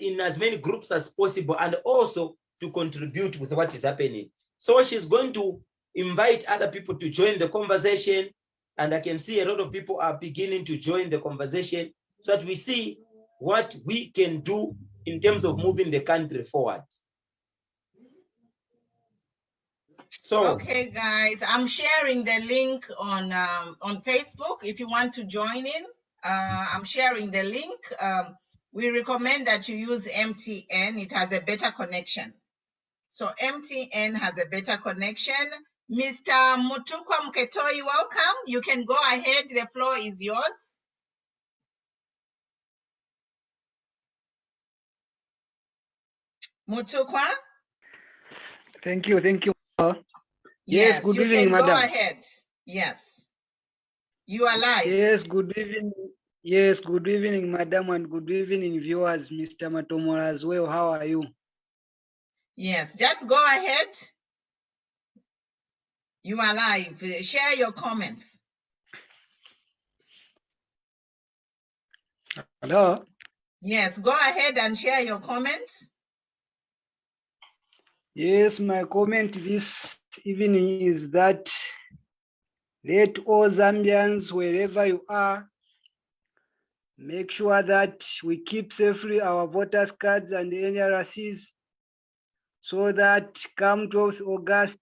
in as many groups as possible, and also to contribute with what is happening. So she's going to invite other people to join the conversation. And I can see a lot of people are beginning to join the conversation so that we see what we can do in terms of moving the country forward. So, okay, guys, I'm sharing the link on Facebook if you want to join in. I'm sharing the link. We recommend that you use MTN. It has a better connection. So MTN has a better connection. Mr. Mutukwa Mketoi, welcome. You can go ahead. The floor is yours. Mutukwa? Thank you. Yes, good you evening, can madam. go ahead. Yes. You are live. Yes, good evening. Yes, good evening, madam, and good evening, viewers. Mr. Matomola as well. How are you? Yes, just go ahead. You are live. Share your comments. Hello? Yes, go ahead and share your comments. Yes, my comment this evening is that let all Zambians, wherever you are, make sure that we keep safely our voters' cards and NRCs so that come 12th August,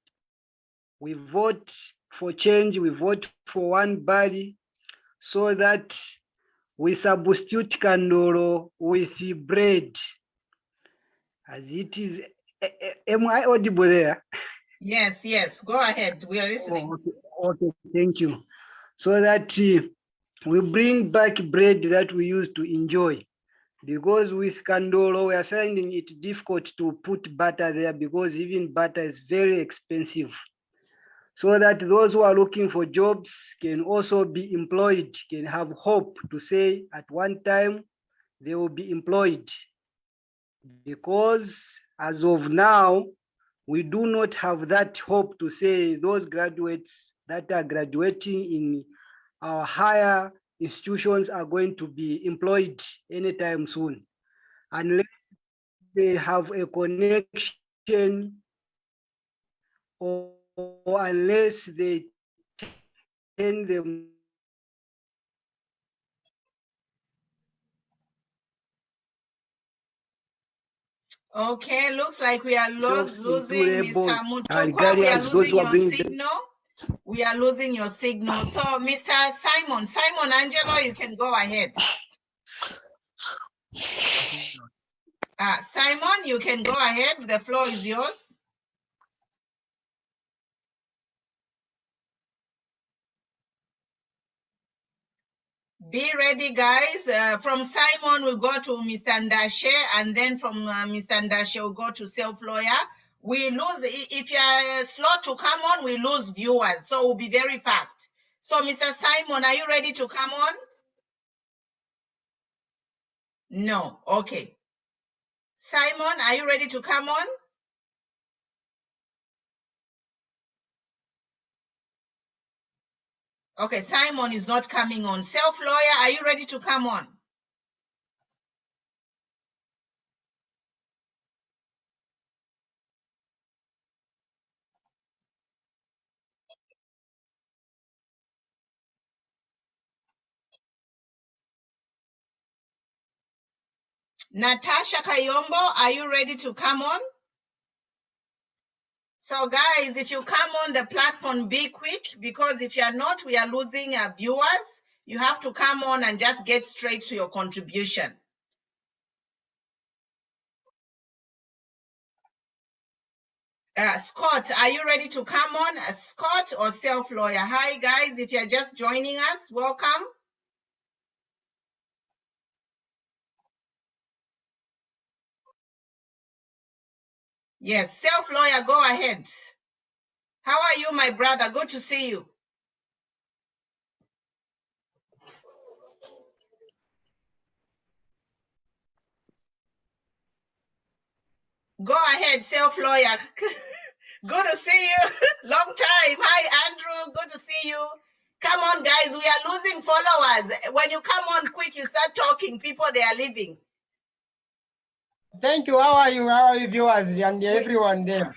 we vote for change, we vote for one body so that we substitute candolo with bread. As it is, am I audible there? Yes, go ahead. We are listening. Okay, thank you. So that we bring back bread that we used to enjoy. Because with candolo, we are finding it difficult to put butter there because even butter is very expensive. So that those who are looking for jobs can also be employed, can have hope to say at one time they will be employed. Because as of now, we do not have that hope to say those graduates that are graduating in our higher institutions are going to be employed anytime soon, unless they have a connection or unless they turn them. Okay, looks like we are losing Mr. Mutukwa. Regarding We are as those losing who are your bringing signal. We are losing your signal. So, Mr. Simon Angelo, you can go ahead. Simon, you can go ahead. The floor is yours. Be ready, guys. From Simon, we'll go to Mr. Ndashe, and then from Mr. Ndashe, we'll go to self-lawyer. We lose, if you're slow to come on, we lose viewers, so we'll be very fast. So, Mr. Simon, are you ready to come on? No, okay. Simon, are you ready to come on? Okay, Simon is not coming on. Self-lawyer, are you ready to come on? Natasha Kayombo, are you ready to come on? So guys, if you come on the platform, be quick, because if you're not, we are losing our viewers. You have to come on and just get straight to your contribution. Scott, are you ready to come on? Scott or self-lawyer? Hi, guys. If you're just joining us, welcome. Yes, self-lawyer, go ahead. How are you, my brother? Good to see you. Go ahead, self-lawyer. Good to see you. Long time. Hi, Andrew. Good to see you. Come on, guys. We are losing followers. When you come on quick, you start talking. People, they are leaving. Thank you. How are you? How are you, viewers and everyone there?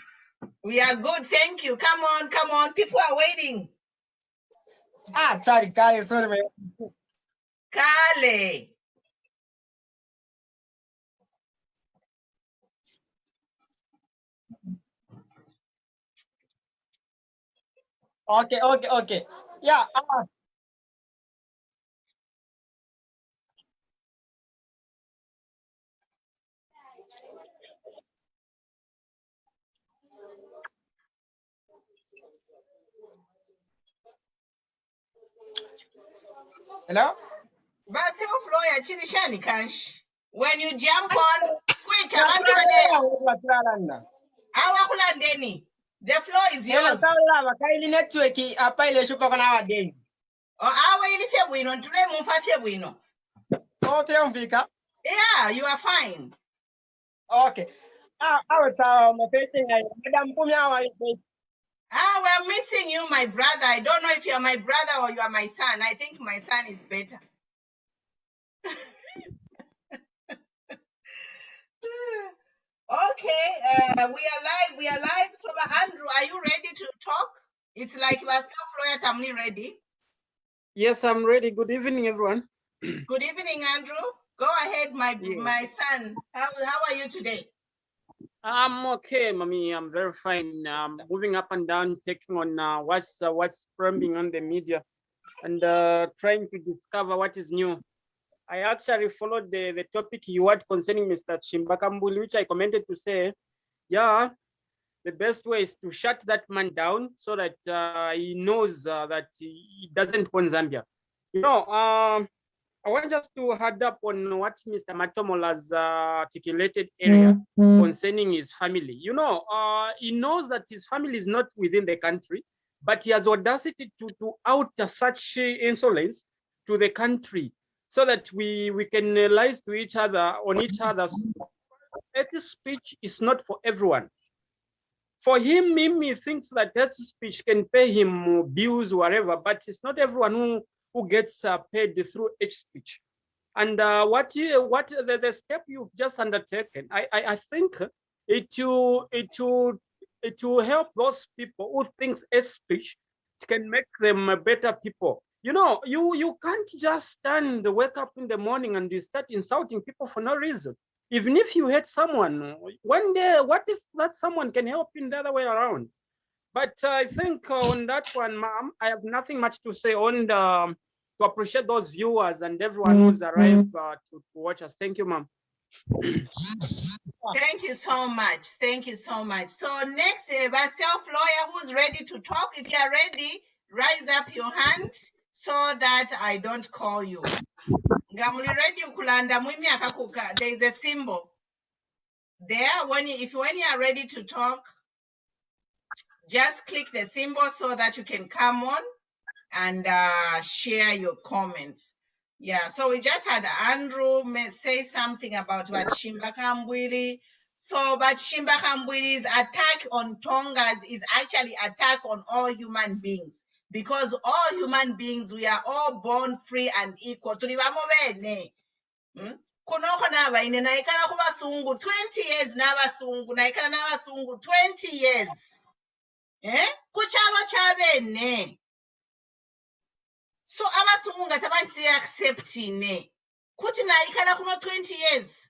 We are good. Thank you. Come on, come on. People are waiting. Sorry, sorry. Kale. Okay. Yeah. Hello? But self-lawyer, Chilishani Kansh. When you jump on, quick, abantu there. Awakulandeni. The floor is yours. Kaili network apa ile shupa kwa nowadays. Awa ili febwino, ntule mumfa febwino. Okay, umfika. Yeah, you are fine. Okay. I was mapete madam Pumia. We're missing you, my brother. I don't know if you're my brother or you are my son. I think my son is better. Okay, we are live. So, Andrew, are you ready to talk? It's like you are self-lawyer, Tamni ready. Yes, I'm ready. Good evening, everyone. Good evening, Andrew. Go ahead, my son. How are you today? I'm okay, mommy. I'm very fine. Moving up and down, checking on what's trending on the media, and trying to discover what is new. I actually followed the topic you had concerning Mr. Kambwili, which I commented to say, yeah, the best way is to shut that man down so that he knows that he doesn't want Zambia. You know, I want just to add up on what Mr. Matomo has articulated earlier concerning his family. You know, he knows that his family is not within the country, but he has audacity to out such insolence to the country so that we can lie to each other on each other's. Hate speech is not for everyone. For him, he thinks that hate speech can pay him bills, whatever, but it's not everyone who gets paid through hate speech. And what the step you've just undertaken, I think it will help those people who think hate speech can make them better people. You know, you can't just stand, wake up in the morning and you start insulting people for no reason. Even if you hate someone, one day, what if that someone can help in the other way around? But I think on that one, ma'am, I have nothing much to say on the, to appreciate those viewers and everyone who's arrived to watch us. Thank you, ma'am. Thank you so much. Thank you so much. So next, self-lawyer who's ready to talk. If you are ready, raise up your hand so that I don't call you. Ngamuli ready ukulanda mwimi akakuka. There is a symbol there. When you are ready to talk, just click the symbol so that you can come on and share your comments. Yeah, so we just had Andrew say something about what Kambwili. So, but Kambwili's attack on Tongas is actually attack on all human beings, because all human beings, we are all born free and equal. Tuli bamobene. Kunoko nabaine naikana kubasungu 20 years nabasungu naikana nabasungu 20 years. Kuchalo chabene. So abasungu ngatabanti accepting kuti naikala kuno 20 years.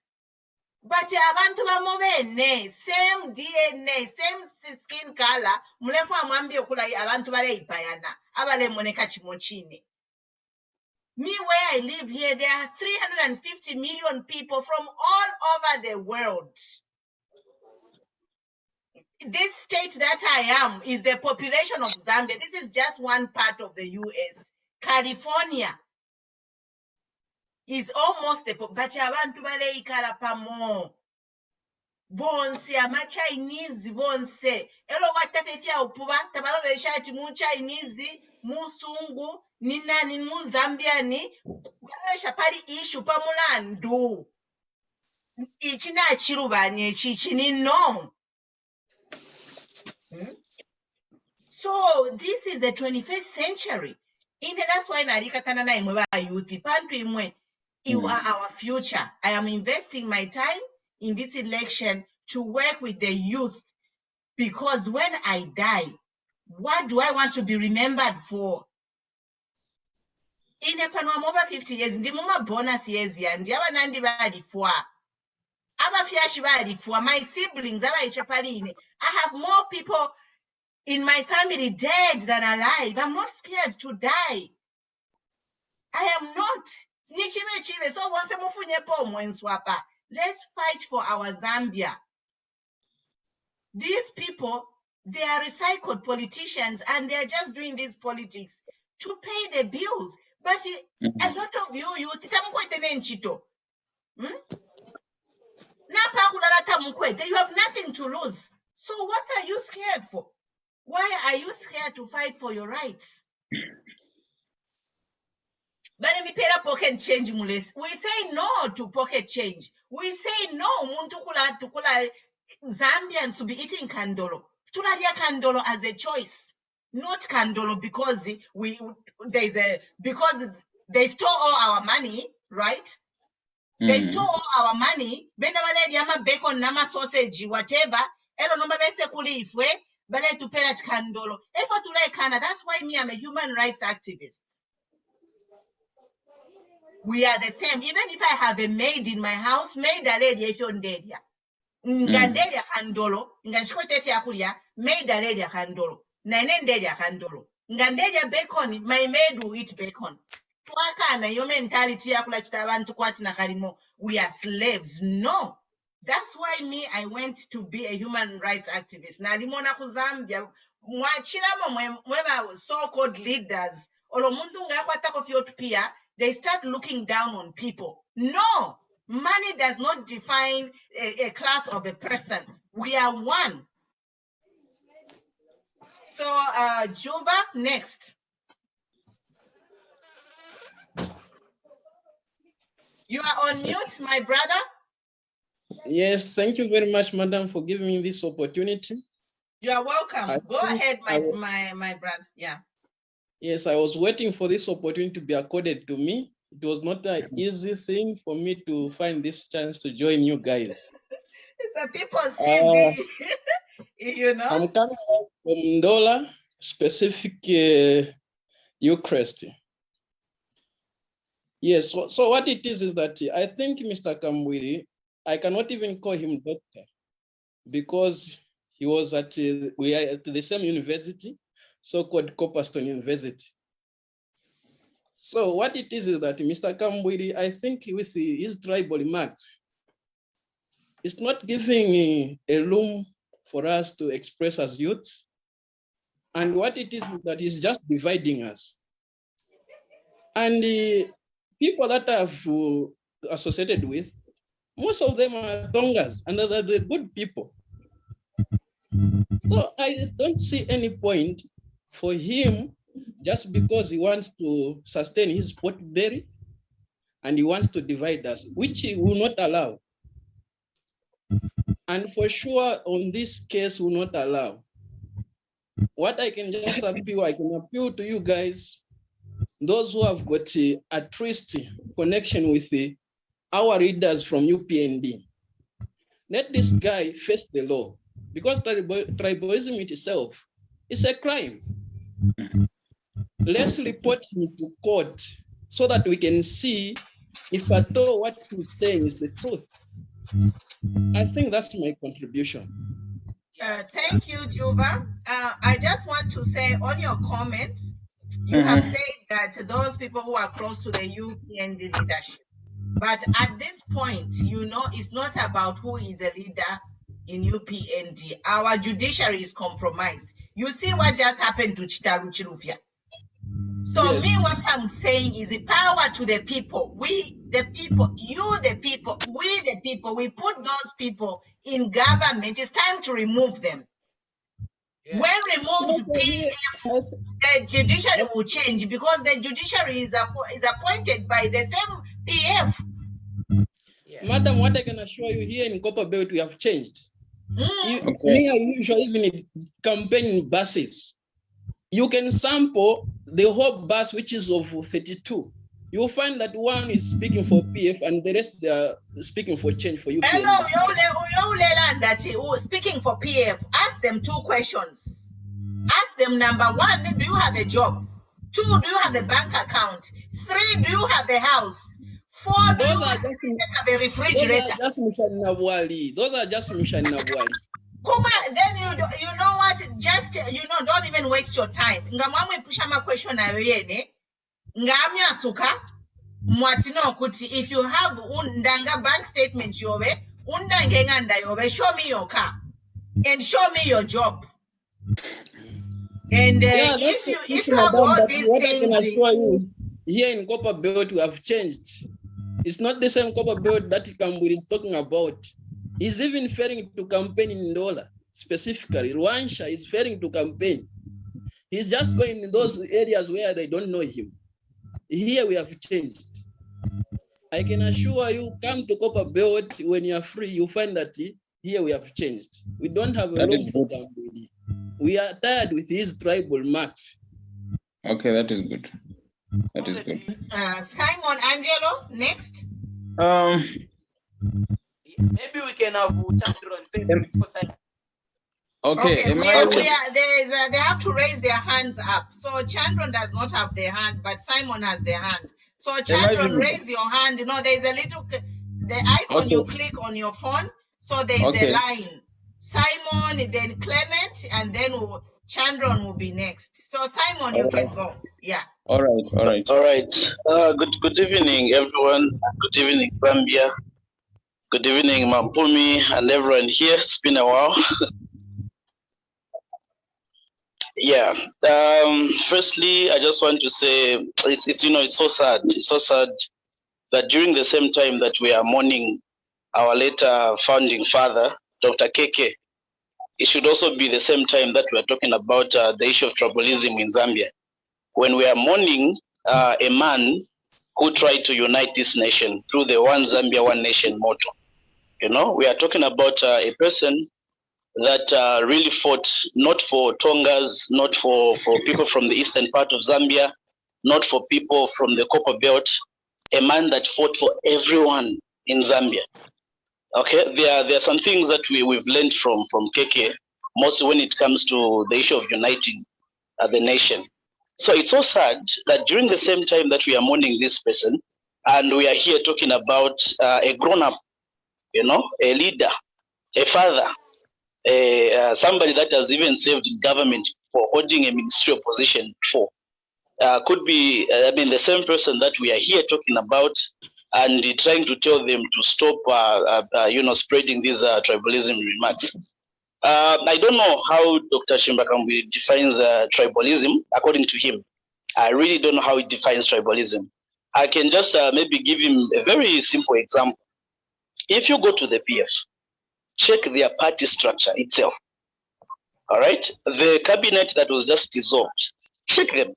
But abantu bamobene, same DNA, same skin color, mulefu amwambie kula abantu bale ipayana, abale moneka chimochine. Me, where I live here, there are 350 million people from all over the world. this state that I am is the population of Zambia. This is just one part of the US. California is almost the but abantu baleikala pamo. Bonse ama-Chinese bonse. Elo watatefia upuba tabalo shati mu Chinese, mu Sungu, ni nani mu Zambiani. Balesha pali issue pamulandu. Ichina chirubanye chichini no. So this is the 21st century. That's why narikatana na imwe ba youth. Pantu imwe, you are our future. I am investing my time in this election to work with the youth, because when I die, what do I want to be remembered for? In a panorama over 50 years, ndi muma bonus years ya ndi aba nandi bali fwa. Aba fiashi bali fwa. My siblings aba ichapaline. I have more people in my family dead than alive. I'm not scared to die. I am not. So let's fight for our Zambia. These people, they are recycled politicians and they are just doing this politics to pay the bills. But a lot of you you have nothing to lose. So what are you scared for? Why are you scared to fight for your rights? But me pay pocket change mules. We say no to pocket change. We say no muntu kula Zambians to be eating kandolo. Tuladia kandolo as a choice, not kandolo because because they stole all our money, right? They stole all our money. Bena bale diama bacon nama sausage whatever. Elo nomba bese kuli ifwe bale to pay that kandolo. Efo tulai kana. That's why me I'm a human rights activist. We are the same. Even if I have a maid in my house, maid a lady ndedia. Ngandedia kandolo, nganshkotetia kulia, maid a lady kandolo. Nanendedia kandolo. Ngandedia bacon, my maid will eat bacon. Twakana your mentality yakula chitabantu kwati na karimo. We are slaves. No. That's why me I went to be a human rights activist. Na limona ku Zambia mwachilamo mweba so-called leaders olomundu ngakwata kofiotupia. They start looking down on people. No, money does not define a class of a person. We are one. So, Juba, next. You are on mute, my brother. Yes, thank you very much, madam, for giving me this opportunity. You are welcome. Go ahead, my brother. Yeah. Yes, I was waiting for this opportunity to be accorded to me. It was not an easy thing for me to find this chance to join you guys. It's a people CV, you know. I'm coming from Ndola, specific Eucharist. Yes, so what it is that I think Mr. Kambwili, I cannot even call him doctor because he was we are at the same university, so-called Copperstone University. So what it is that Mr. Kambwili, I think with his tribal remarks, it's not giving a room for us to express as youths. And what it is that is just dividing us. And the people that I've associated with, most of them are Tongas and they're the good people. So I don't see any point for him just because he wants to sustain his potbelly and he wants to divide us, which he will not allow. And for sure, on this case, will not allow. What I can just appeal, I can appeal to you guys, those who have got at least connection with our leaders from UPND. Let this guy face the law, because tribalism itself is a crime. Let's report him to court so that we can see if at all what he's saying is the truth. I think that's my contribution. Thank you, Juba. I just want to say on your comments, you have said that those people who are close to the UPND leadership. But at this point, you know, it's not about who is a leader in UPND. Our judiciary is compromised. You see what just happened to Chilufya. So Yes. me, what I'm saying is the power to the people. We, the people, you, the people, we, the people, we put those people in government. It's time to remove them. Yes. When removed, Okay, the judiciary will change because the judiciary is appointed by the same PF. Yes. Madam, what I can assure you here in Copper Belt, we have changed. Mm. Me, I usually even in campaign buses. You can sample the whole bus, which is of 32. You'll find that one is speaking for PF and the rest they are speaking for change for UPN. Hello, speaking for PF, ask them 2 questions. Ask them, number 1, do you have a job? 2, do you have a bank account? 3, do you have a house? 4, do you have a refrigerator? Those are just Mushanabwali. Kuma, then you know what? Just don't even waste your time. Ngamamwe pusha ma question na yene. Ngamya suka. Mwatino kuti if you have undanga bank statement yobe, undange nganda yobe, show me your car and show me your job. And if you have all these what things, I can assure you, here in Copper Belt we have changed. It's not the same Copper Belt that Kambwili is talking about. He's even failing to campaign in Ndola, specifically. Rwansha is failing to campaign. He's just going in those areas where they don't know him. Here we have changed. I can assure you, come to Copper Belt when you're free, you find that here we have changed. We don't have a room for Kambwili. We are tired with his tribal marks. Okay, that is good. That is good. Simon Angelo, next. Maybe we can have Chandron before Simon. Okay, they have to raise their hands up. So Chandron does not have their hand, but Simon has their hand. So Chandron, raise your hand. You know, there's a little, the icon you click on your phone. So there's a line. Simon, then Clement, and then Chandron will be next. So Simon, you can go. Yeah. All right. Good evening, everyone. Good evening, Zambia. Good evening, Mampumi, and everyone here. It's been a while. Yeah. Firstly, I just want to say it's so sad. It's so sad that during the same time that we are mourning our late founding father, Dr. Keke, it should also be the same time that we are talking about the issue of tribalism in Zambia. When we are mourning a man who tried to unite this nation through the One Zambia, One Nation motto. You know, we are talking about a person that really fought not for Tongas, not for people from the eastern part of Zambia, not for people from the Copper Belt, a man that fought for everyone in Zambia. Okay, there are some things that we've learned from Keke, mostly when it comes to the issue of uniting the nation. So it's so sad that during the same time that we are mourning this person, and we are here talking about a grown-up, you know, a leader, a father, somebody that has even served in government for holding a ministerial position before, could be, the same person that we are here talking about and trying to tell them to stop, spreading these tribalism remarks. I don't know how Dr. Kambwili defines tribalism according to him. I really don't know how he defines tribalism. I can just maybe give him a very simple example. If you go to the PF, check their party structure itself. All right? The cabinet that was just dissolved, check them.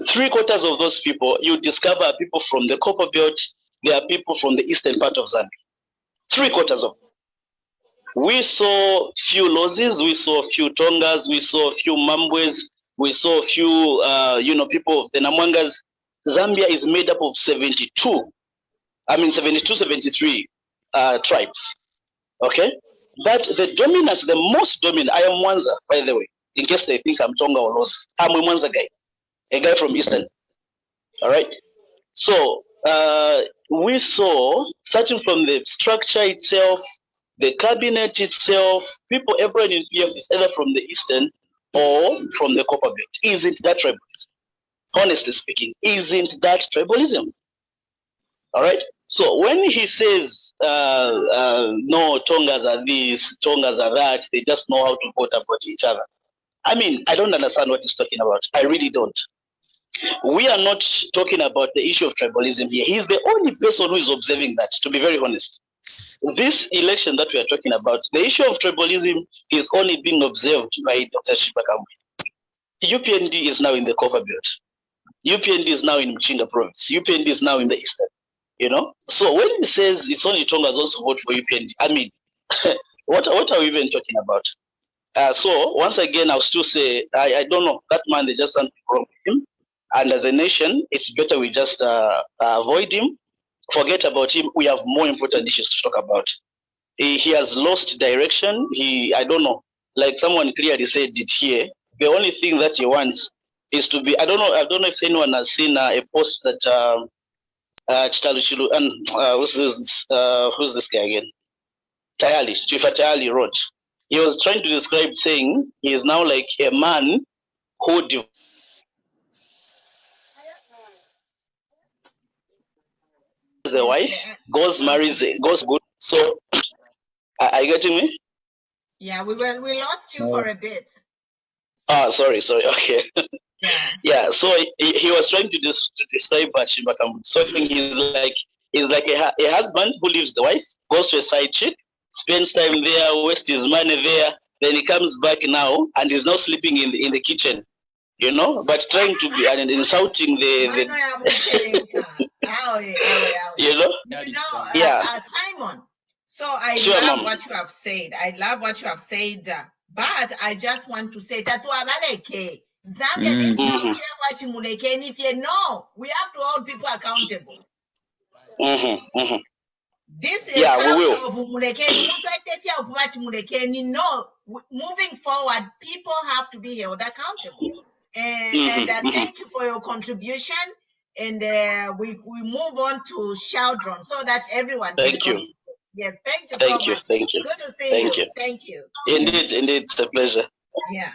3/4 of those people, you discover are people from the Copper Belt, they are people from the eastern part of Zambia. 3/4 of them. We saw few Lozis, we saw few Tongas, we saw few Mambwes, we saw few, people of the Namwangas. Zambia is made up of 73 tribes. Okay? But the dominance, the most dominant, I am Mwanza, by the way, in case they think I'm Tonga or Lozi. I'm a Mwanza guy, a guy from Eastern. All right? So, we saw, starting from the structure itself, the cabinet itself, people, everyone in PF is either from the Eastern or from the Copper Belt. Isn't that tribalism? Honestly speaking, isn't that tribalism? All right? So when he says, no, Tongas are this, Tongas are that, they just know how to vote about each other. I mean, I don't understand what he's talking about. I really don't. We are not talking about the issue of tribalism here. He's the only person who is observing that, to be very honest. This election that we are talking about, the issue of tribalism is only being observed by Dr. Shiba Kambwili. UPND is now in the Copper Belt. UPND is now in Mchinga province. UPND is now in the Eastern. You know? So when he says it's only Tongas also vote for UPND, I mean, what are we even talking about? So once again, I'll still say, I don't know, that man, they just something wrong with him. And as a nation, it's better we just avoid him, forget about him. We have more important issues to talk about. He has lost direction. I don't know, like someone clearly said it here. The only thing that he wants is to be, I don't know if anyone has seen a post that Chilu, who's this guy again? Chilufya Tayali wrote. He was trying to describe saying he is now like a man who a wife, goes marries, goes good. So, are you getting me? Yeah, we lost you for a bit. Ah, sorry. Okay. Yeah. Yeah. So he was trying to describe Shiba Kambwili. So he's like a husband who leaves the wife, goes to a side chick, spends time there, wastes his money there. Then he comes back now and is now sleeping in the kitchen. You know, but trying to be and insulting the you know? Yeah. Simon, so I love what you have said. But I just want to say that Zambia is not Muleke, and if you know, we have to hold people accountable. This is we will. Of Muleke. No, moving forward, people have to be held accountable. And thank you for your contribution. And we move on to Sheldron so that everyone thank you. Yes, thank you so much. Thank you. Good to see you. Thank you. Indeed, it's a pleasure. Yeah.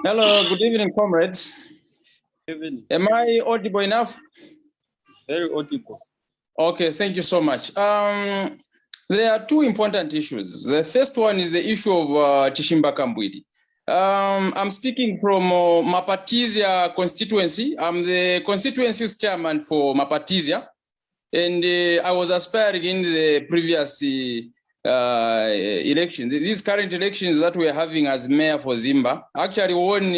Hello, good evening, comrades. Good evening. Am I audible enough? Very audible. Okay, thank you so much. There are two important issues. The first one is the issue of Chishimba Kambwili. I'm speaking from Mapatizia constituency. I'm the constituency chairman for Mapatizia, and I was aspiring in the previous election. These current elections that we are having as mayor for Zimba actually won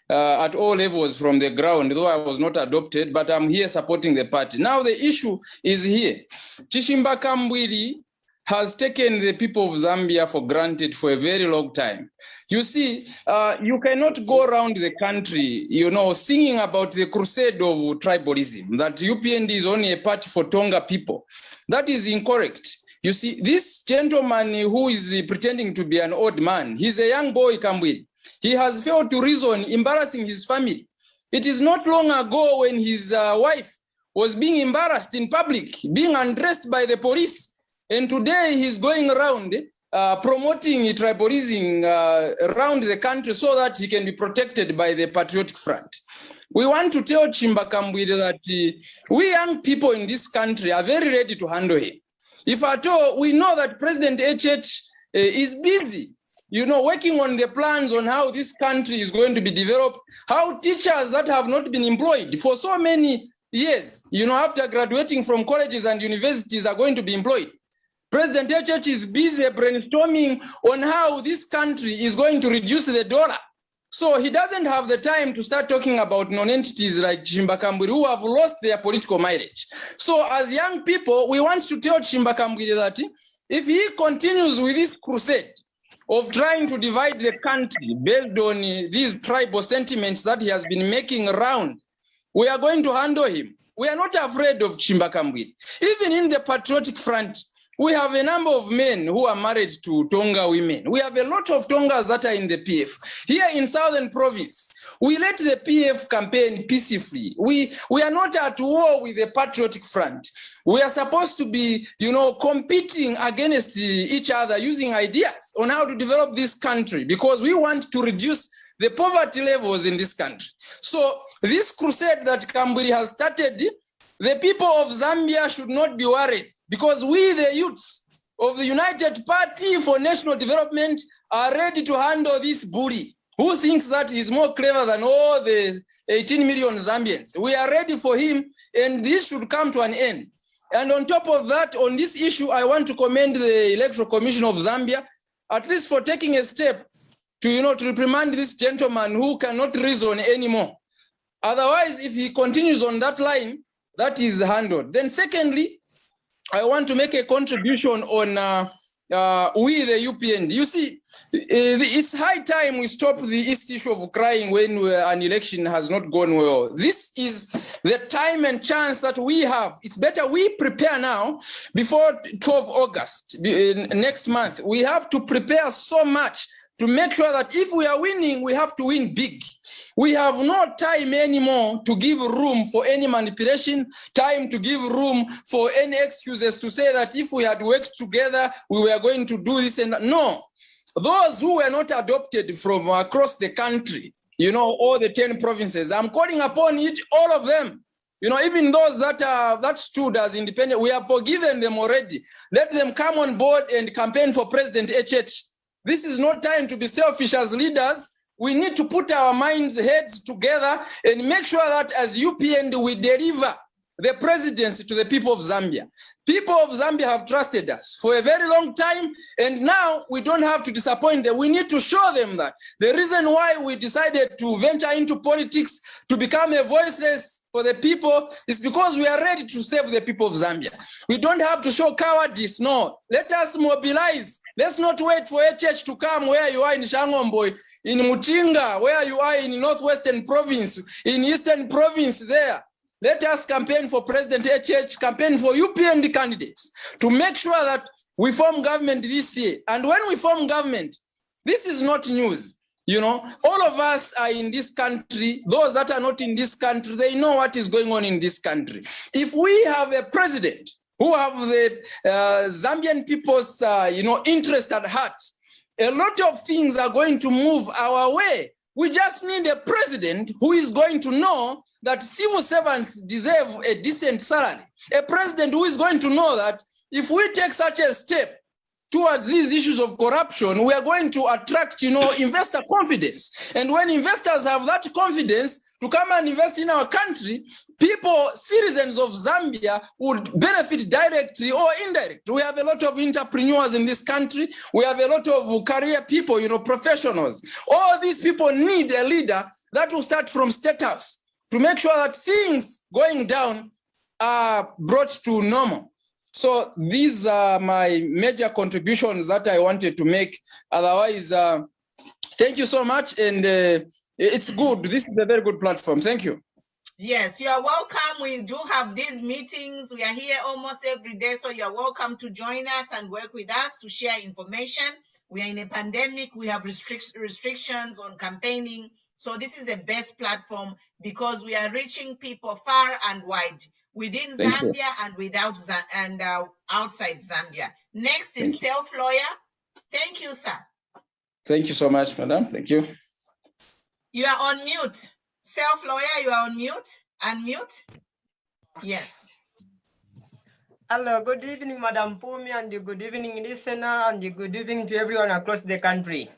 at all levels from the ground, though I was not adopted, but I'm here supporting the party. Now the issue is here. Chishimba Kambwili has taken the people of Zambia for granted for a very long time. You see, you cannot go around the country, singing about the crusade of tribalism, that UPND is only a party for Tonga people. That is incorrect. You see, this gentleman who is pretending to be an old man, he's a young boy, Kambwili. He has failed to reason, embarrassing his family. It is not long ago when his wife was being embarrassed in public, being undressed by the police. And today he's going around promoting tribalism around the country so that he can be protected by the Patriotic Front. We want to tell Chimba Kambwili that we young people in this country are very ready to handle him. If at all, we know that President HH is busy, working on the plans on how this country is going to be developed, how teachers that have not been employed for so many years, after graduating from colleges and universities are going to be employed. President HH is busy brainstorming on how this country is going to reduce the dollar. So he doesn't have the time to start talking about non-entities like Chimba Kambwili who have lost their political mileage. So as young people, we want to tell Chimba Kambwili that if he continues with this crusade of trying to divide the country based on these tribal sentiments that he has been making around, we are going to handle him. We are not afraid of Chimba Kambwili. Even in the Patriotic Front, we have a number of men who are married to Tonga women. We have a lot of Tongas that are in the PF. Here in Southern Province, we let the PF campaign peacefully. We are not at war with the Patriotic Front. We are supposed to be, competing against each other using ideas on how to develop this country because we want to reduce the poverty levels in this country. So this crusade that Kambwili has started the people of Zambia should not be worried, because we, the youths of the United Party for National Development, are ready to handle this bully who thinks that he's more clever than all the 18 million Zambians. We are ready for him, and this should come to an end. And on top of that, on this issue, I want to commend the Electoral Commission of Zambia, at least for taking a step to, to reprimand this gentleman who cannot reason anymore. Otherwise, if he continues on that line, that is handled. Then secondly, I want to make a contribution on we, the UPN. You see, it's high time we stop this issue of crying when an election has not gone well. This is the time and chance that we have. It's better we prepare now before 12 August, next month. We have to prepare so much to make sure that if we are winning, we have to win big. We have no time anymore to give room for any manipulation, time to give room for any excuses to say that if we had worked together, we were going to do this and that. No. Those who were not adopted from across the country, all the 10 provinces, I'm calling upon all of them. Even those that stood as independent, we have forgiven them already. Let them come on board and campaign for President HH. This is not time to be selfish as leaders. We need to put our heads together and make sure that as UPN we deliver the presidency to the people of Zambia. People of Zambia have trusted us for a very long time, and now we don't have to disappoint them. We need to show them that the reason why we decided to venture into politics, to become a voiceless for the people, is because we are ready to save the people of Zambia. We don't have to show cowardice, no. Let us mobilize. Let's not wait for HH to come where you are in Shangomboy, in Muchinga, where you are in Northwestern Province, in Eastern Province there. Let us campaign for President HH, campaign for UPND candidates to make sure that we form government this year. And when we form government, this is not news. All of us are in this country. Those that are not in this country, they know what is going on in this country. If we have a president who have the Zambian people's, interest at heart, a lot of things are going to move our way. We just need a president who is going to know that civil servants deserve a decent salary. A president who is going to know that if we take such a step towards these issues of corruption, we are going to attract, investor confidence. And when investors have that confidence to come and invest in our country, people, citizens of Zambia would benefit directly or indirectly. We have a lot of entrepreneurs in this country. We have a lot of career people, professionals. All these people need a leader that will start from State House to make sure that things going down are brought to normal. So these are my major contributions that I wanted to make. Otherwise, thank you so much. And it's good. This is a very good platform. Thank you. Yes, you are welcome. We do have these meetings. We are here almost every day. So you're welcome to join us and work with us to share information. We are in a pandemic. We have restrictions on campaigning. So this is the best platform because we are reaching people far and wide within Zambia and without outside Zambia. Next is self-lawyer. Thank you, sir. Thank you so much, madam. Thank you. You are on mute. Self-lawyer, you are on mute. Unmute. Yes. Hello, good evening, Madam Pumi, and good evening, listener, and good evening to everyone across the country.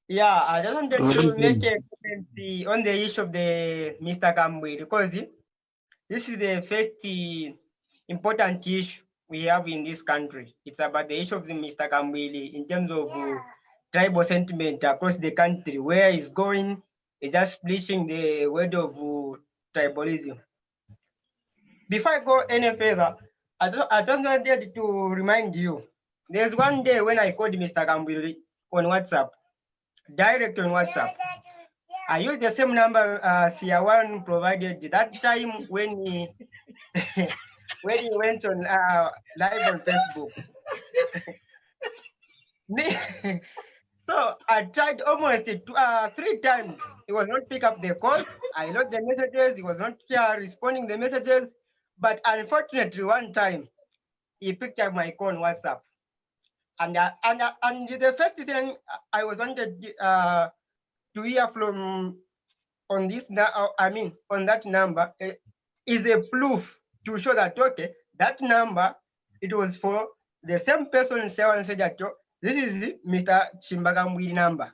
Yeah, I just wanted to make a comment on the issue of the Mr. Kambwili because this is the first important issue we have in this country. It's about the issue of the Mr. Kambwili in terms of tribal sentiment across the country. Where he's going is just bleaching the word of tribalism. Before I go any further, I just wanted to remind you, there's one day when I called Mr. Kambwili on WhatsApp, direct on WhatsApp. I used the same number Siawan provided that time when he when he went on live on Facebook. So I tried almost 3 times. He was not pick up the call. I wrote the messages. He was not responding the messages. But unfortunately, one time he picked up my call on WhatsApp. And the first thing I was wanted to hear from on this, on that number, is a proof to show that, okay, that number, it was for the same person said that this is Mr. Kambwili number.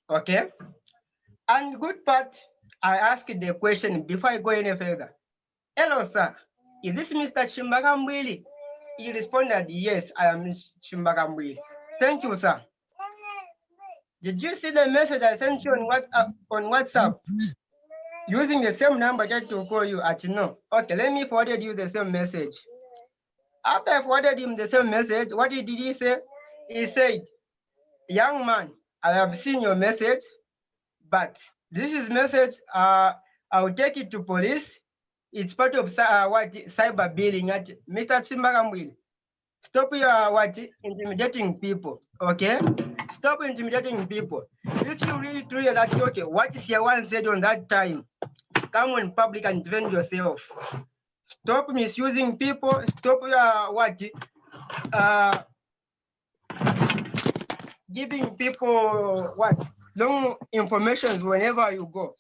Okay. And good part, I asked the question before I go any further. Hello, sir. Is this Mr. Kambwili? He responded, yes, I am Kambwili. Thank you, sir. Did you see the message I sent you on WhatsApp? Using the same number just to call you at no. Okay, let me forward you the same message. After I forwarded him the same message, what did he say? He said, young man, I have seen your message, but this is message, I'll take it to police. It's part of cyber bullying at Mr. Kambwili. Stop your intimidating people, okay? Stop intimidating people. If you really truly that, okay, what is your one said on that time? Come on public and defend yourself. Stop misusing people. Stop giving people long information whenever you go.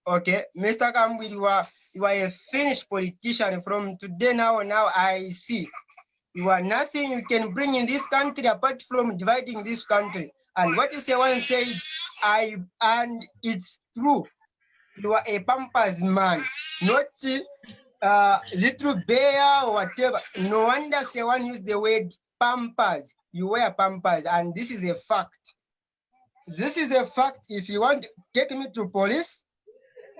Okay, Mr. Kambwili, you are a finished politician. From today now I see you are nothing you can bring in this country apart from dividing this country. And what is the one said? And it's true. You are a Pampers man, not little bear or whatever. No wonder someone used the word Pampers. You wear Pampers, and this is a fact. This is a fact. If you want to take me to police,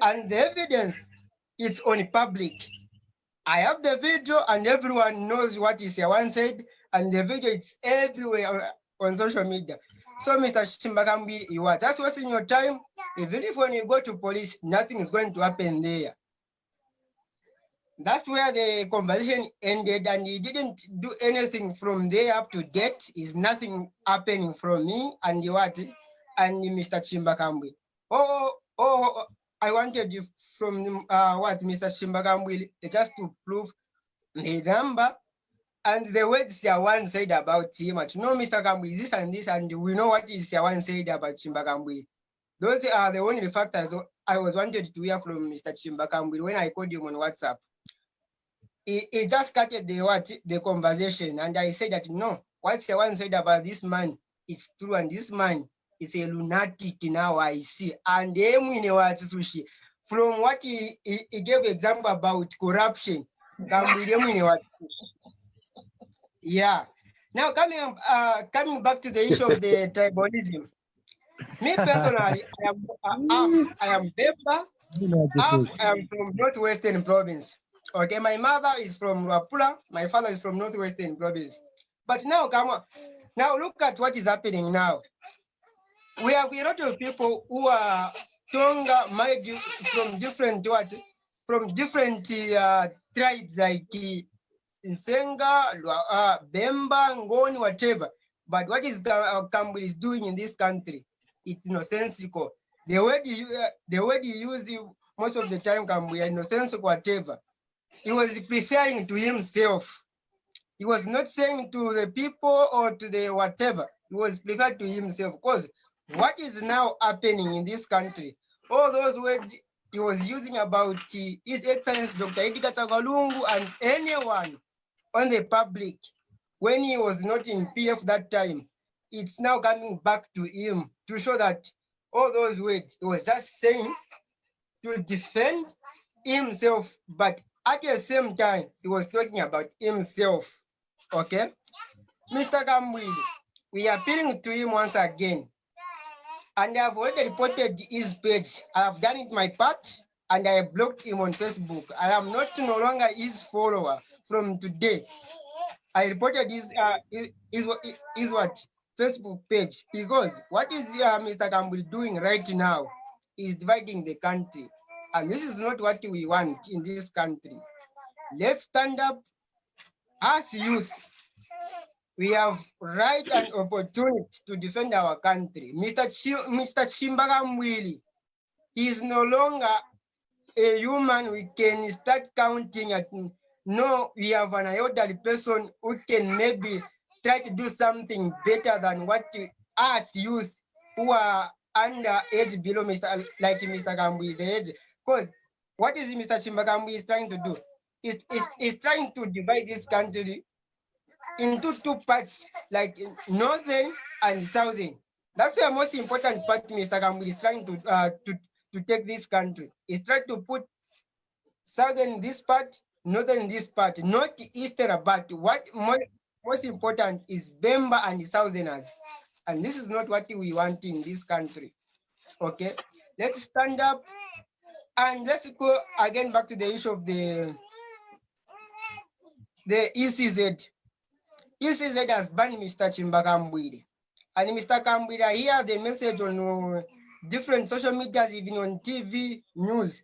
and the evidence is on public. I have the video, and everyone knows what is one said, and the video is everywhere on social media. So, Mr. Kambwili, you are just wasting your time. Even if when you go to police, nothing is going to happen there. That's where the conversation ended, and he didn't do anything from there up to date. Is nothing happening from me and Mr. Kambwili. I wanted you from Mr. Kambwili just to prove the number and the words Siawan said about him. No, Mr. Kambwili, this and this, and we know what is Siawan said about Kambwili. Those are the only factors I was wanted to hear from Mr. Kambwili when I called him on WhatsApp. He just started the conversation, and I said that no, what Siawan said about this man is true, and this man is a lunatic now I see. And from what he gave example about corruption. Yeah. Now coming back to the issue of the tribalism. Me personally, I am Beba. I am from Northwestern Province. Okay, my mother is from Rapula, my father is from Northwestern Province. But now come on. Now look at what is happening now. We have a lot of people who are Tonga, from different tribes like Nsenga, Bemba, Ngoni, whatever. But what is Kambwili is doing in this country? It's nonsensical. The word he used most of the time, Kambwili, nonsensical, whatever. He was preferring to himself. He was not saying to the people or to the whatever. He was preferred to himself. Because what is now happening in this country? All those words he was using about His Excellency Dr. Edgar Chagalungu and anyone on the public when he was not in PF that time, it's now coming back to him to show that all those words he was just saying to defend himself, but at the same time, he was talking about himself. Okay? Mr. Kambwili, we are appealing to him once again. And I have already reported his page. I have done it my part, and I blocked him on Facebook. I am no longer his follower from today. I reported his Facebook page, because what is Mr. Kambwili doing right now is dividing the country. And this is not what we want in this country. Let's stand up as youth. We have right and opportunity to defend our country. Mr. Kambwili is no longer a human we can start counting at. No, we have an elderly person who can maybe try to do something better than what us youth who are under age below like Mr. Kambwili, the age. Because what is Mr. Kambwili is trying to do? Is trying to divide this country into two parts, like northern and southern. That's the most important part Mr. Kambwili is trying to take this country. He's trying to put southern this part, northern this part, not eastern part. What most important is Bemba and the southerners. And this is not what we want in this country. Okay, let's stand up and let's go again back to the issue of the ECZ. ECZ has banned Mr. Kambwili. And Mr. Kambwili, I hear the message on different social medias, even on TV news.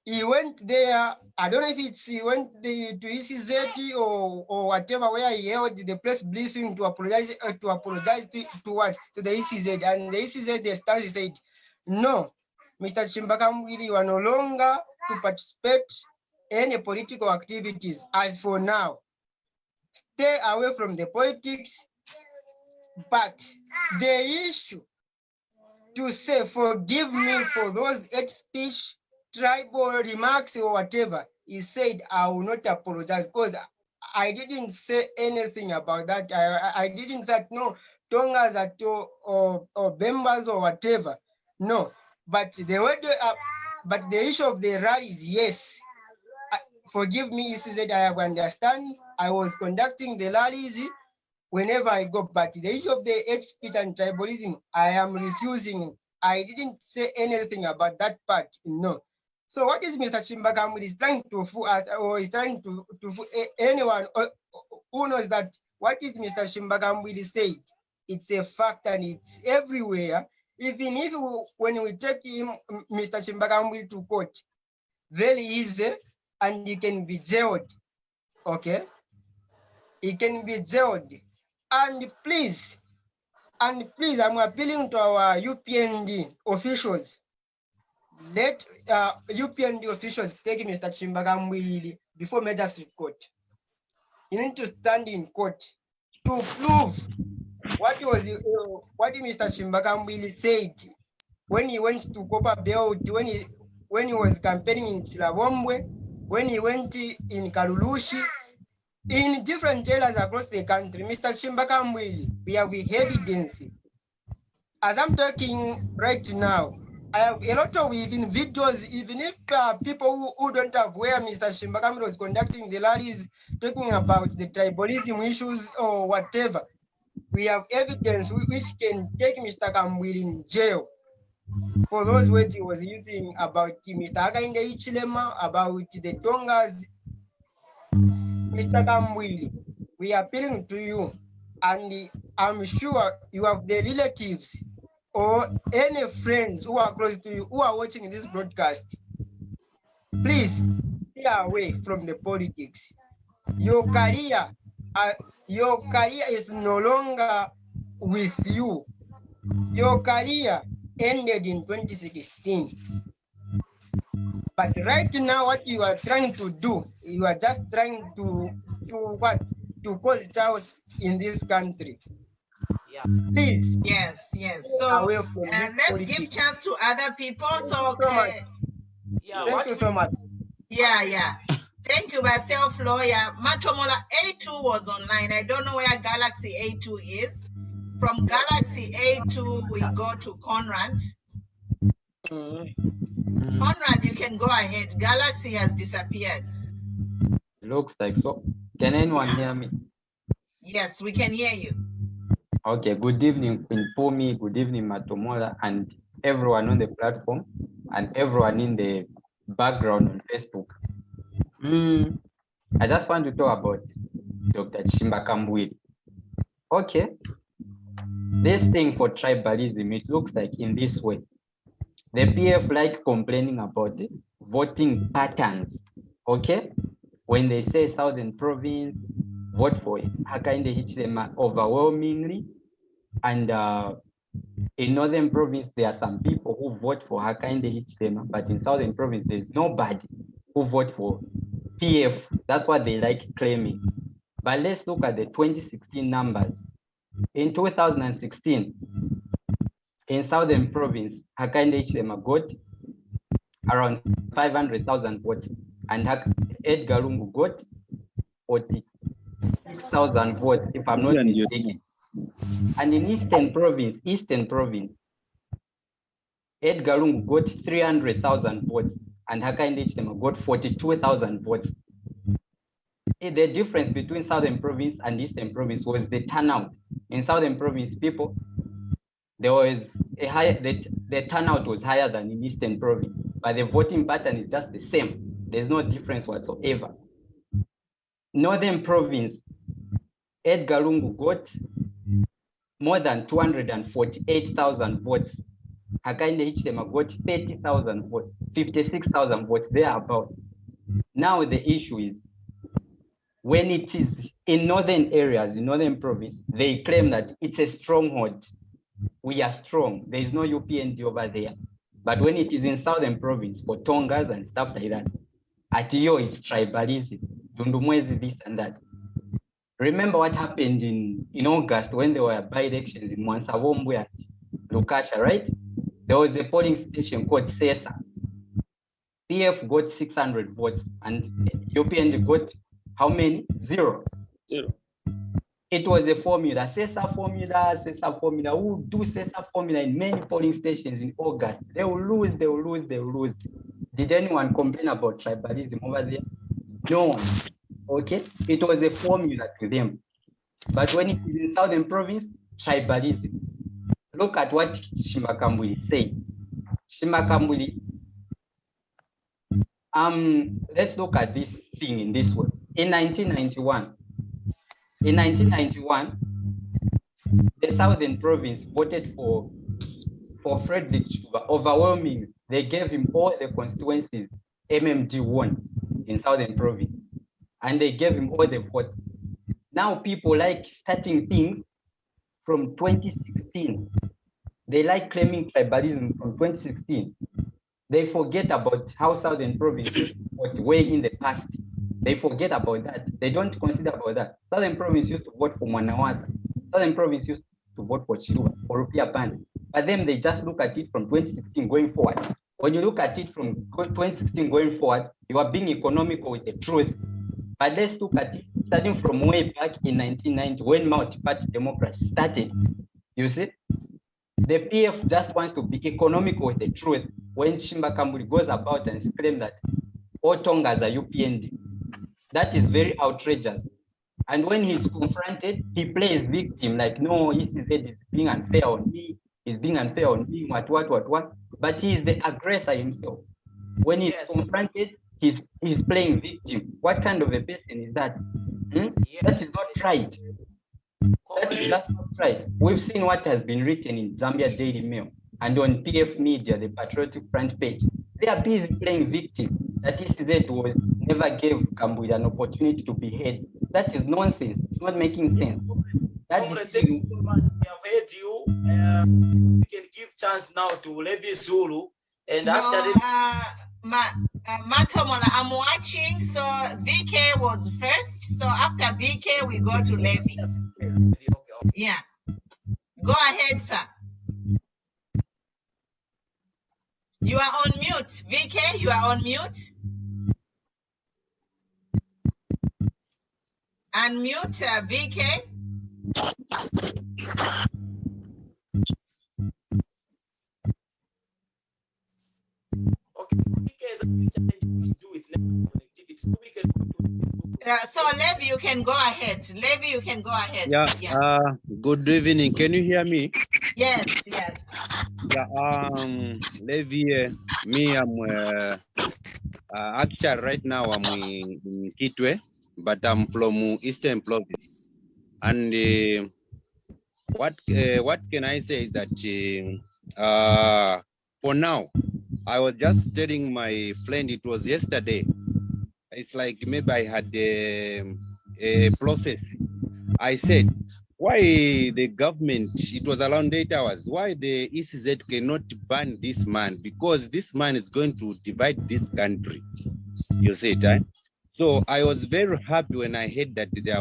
He went there. I don't know if he went to ECZ or whatever, where he held the press briefing to apologize to the ECZ. And the ECZ, the stance said, no, Mr. Kambwili, you are no longer to participate in any political activities. As for now, stay away from the politics. But the issue to say, forgive me for those hate speech, tribal remarks or whatever, he said, I will not apologize because I didn't say anything about that. I didn't say no Tongas at or Bembas or whatever. No, but but the issue of the rallies, yes. Forgive me, he said, I understand. I was conducting the rallies whenever I go, but the issue of the hate speech and tribalism, I am refusing. I didn't say anything about that part, no. So what is Mr. Kambwili is trying to fool us, or is trying to fool anyone who knows that what is Mr. Kambwili said? It's a fact and it's everywhere. Even if when we take him, Mr. Kambwili to court, very easy, and he can be jailed, okay? He can be jailed. And please, I'm appealing to our UPND officials. Let UPND officials take Mr. Kambwili before Magistrate Court. You need to stand in court to prove what Mr. Kambwili said when he went to Copper Belt, when he was campaigning in Chilabombwe, when he went in Karulushi, in different areas across the country. Mr. Kambwili, we have evidence. As I'm talking right now, I have a lot of even videos, even if people who don't have where Mr. Kambwili was conducting the rallies, talking about the tribalism issues or whatever. We have evidence which can take Mr. Kambwili in jail for those words he was using about Mr. Hakainde Hichilema, about the Tongas. Mr. Kambwili, we are appealing to you, and I'm sure you have the relatives or any friends who are close to you who are watching this broadcast. Please stay away from the politics. Your career is no longer with you. Your career ended in 2016. But right now, what you are trying to do, you are just trying to cause chaos in this country. Yeah. Please. Yes. So let's give chance to other people. So Thank you so much. Yeah. Thank you, myself, lawyer. Matomola A2 was online. I don't know where Galaxy A2 is. From Galaxy A2, we go to Conrad. Conrad, you can go ahead. Galaxy has disappeared. Looks like so. Can anyone hear me? Yes, we can hear you. Okay, good evening, Queen Pumi, good evening, Matomola, and everyone on the platform, and everyone in the background on Facebook. I just want to talk about Dr. Kambwili. Okay, this thing for tribalism, it looks like in this way. The PF like complaining about voting patterns, okay? When they say Southern Province, vote for Hakainde Hichilema overwhelmingly, and in Northern Province, there are some people who vote for Hakainde Hichilema, but in Southern Province, there's nobody who vote for PF. That's what they like claiming. But let's look at the 2016 numbers. In 2016, in Southern Province, Hakainde Hichilema got around 500,000 votes, and Edgar Lungu got 46,000 votes, if I'm not mistaken. And in Eastern Province, Edgar Lungu got 300,000 votes, and Hakainde Hichilema got 42,000 votes. The difference between Southern Province and Eastern Province was the turnout. In Southern Province, people, there was a higher, the turnout was higher than in Eastern Province, but the voting pattern is just the same. There's no difference whatsoever. Northern Province, Edgar Lungu got more than 248,000 votes. Hakainde Hichilema got 30,000 votes, 56,000 votes, thereabout. Now the issue is, when it is in northern areas, in Northern Province, they claim that it's a stronghold. We are strong. There is no UPND over there. But when it is in Southern Province, for Tongas and stuff like that, at Yo, it's tribalism, Dundumwezi, this and that. Remember what happened in August when there were by-elections in Mwansavombwe and Lukasha, right? There was a polling station called SESA. PF got 600 votes and UPND got how many? Zero. It was a formula, SESA formula. Who do SESA formula in many polling stations in August? They will lose. Did anyone complain about tribalism over there? No one. Okay, it was a formula to them. But when it is in Southern Province, tribalism. Look at what Chimba Kambwili said. Chimba Kambwili, let's look at this thing in this way. In 1991, the Southern Province voted for Frederick Shuba overwhelmingly. They gave him all the constituencies MMD won in Southern Province, and they gave him all the votes. Now people like starting things from 2016. They like claiming tribalism from 2016. They forget about how Southern Province voted way in the past. They forget about that. They don't consider about that. Southern Province used to vote for Mwanawasa. Southern Province used to vote for Chilufya, for Rupia Band. But then they just look at it from 2016 going forward. When you look at it from 2016 going forward, you are being economical with the truth. But let's look at it starting from way back in 1990 when multi-party democracy started. You see? The PF just wants to be economical with the truth when Chimba Kambwili goes about and claims that all Tongas are UPND. That is very outrageous. And when he's confronted, he plays victim, like, no, ECZ is being unfair on me, he's being unfair on me, what. But he is the aggressor himself. When he's confronted, he's playing victim. What kind of a person is that? That is not right. That is just not right. We've seen what has been written in Zambia Daily Mail and on PF Media, the Patriotic Front page. They are busy playing victim. That ECZ was never gave Kambwili an opportunity to be heard. That is nonsense. It's not making sense. That is we have heard you. We can give chance now to Levi Zulu, and No, after Matomola, I'm watching. So VK was first. So after VK, we go to Levi. Yeah. Go ahead, sir. You are on mute. VK, you are on mute. Unmute VK. So Levi, you can go ahead. Levi, you can go ahead. Yeah. Good evening. Can you hear me? Yes. Yeah. Levi, me, I'm actually right now I'm in Kitwe, but I'm from Eastern Province. And what can I say is that for now, I was just telling my friend, it was yesterday. It's like maybe I had a prophecy. I said, why the government, it was around 8 hours, why the ECZ cannot ban this man? Because this man is going to divide this country. You see it, right? So I was very happy when I heard that they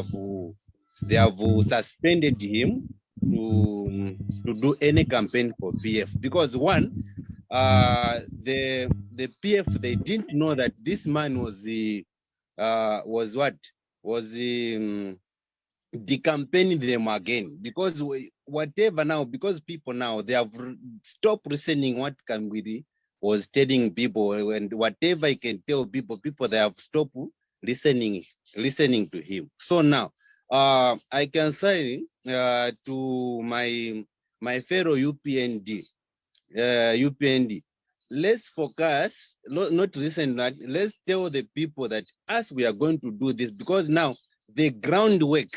have suspended him to do any campaign for PF. Because one, the the PF, they didn't know that this man was decampaigning them again, because whatever now, because people now, they have stopped listening what Kambwili was telling people, and whatever he can tell people, they have stopped listening to him. So now I can say to my fellow UPND, let's focus, not to listen, let's tell the people that us, we are going to do this, because now the groundwork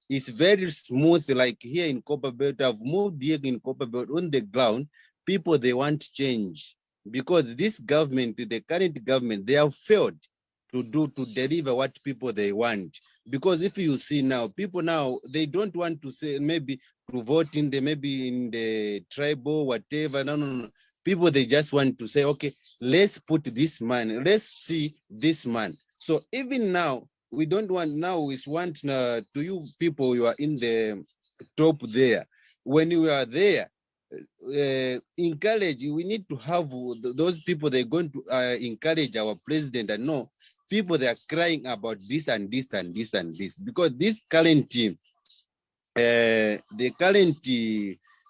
is very smooth. Like here in Copperbelt, I've moved here in Copperbelt, on the ground, people, they want change, because this government, the current government, they have failed to deliver what people they want. Because if you see now, people now, they don't want to say maybe to vote in the tribal, whatever. No. People, they just want to say, okay, let's put this man, let's see this man. So even now, we don't want, now we want to you people, you are in the top there. When you are there, encourage, we need to have those people, they're going to encourage our president, and no, people, they are crying about this and this and this and this, because this current team, the current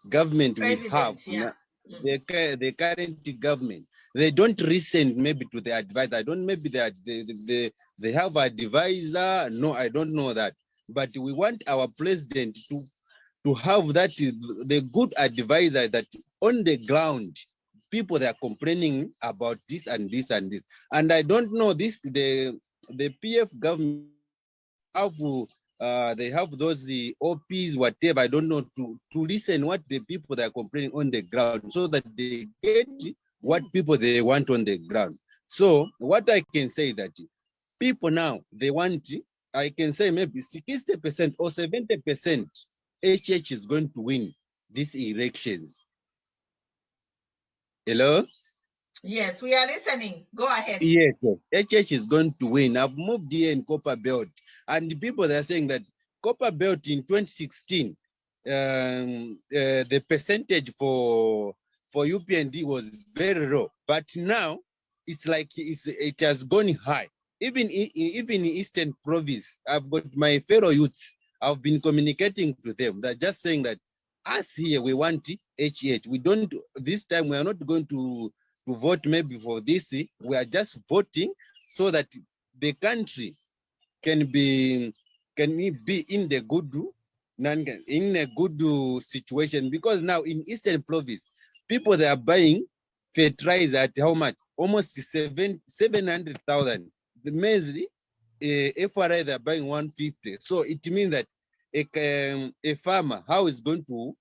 government we have, yeah. the current government, they don't listen maybe to the advisor. I don't, maybe they have an advisor. No, I don't know that. But we want our president to have that, the good advisor, that on the ground, people, they are complaining about this and this and this. And I don't know this, the PF government have they have those OPs, whatever, I don't know, to listen what the people that are complaining on the ground, so that they get what people they want on the ground. So what I can say that people now, they want, I can say maybe 60% or 70% HH is going to win these elections. Hello? Yes, we are listening. Go ahead. Yes, HH is going to win. I've moved here in Copperbelt, and the people, they're saying that Copperbelt in 2016, the percentage for UPND was very low, but now it's like it has gone high. Even in Eastern Province, I've got my fellow youths, I've been communicating to them. They're just saying that us here, we want HH. We don't, this time we are not going to vote maybe for this. We are just voting so that the country can be in the good, in a good situation. Because now in Eastern Province, people, they are buying fertilizer at how much? Almost 700,000. The mainly FRI, they are buying 150. So it means that a farmer, how is going to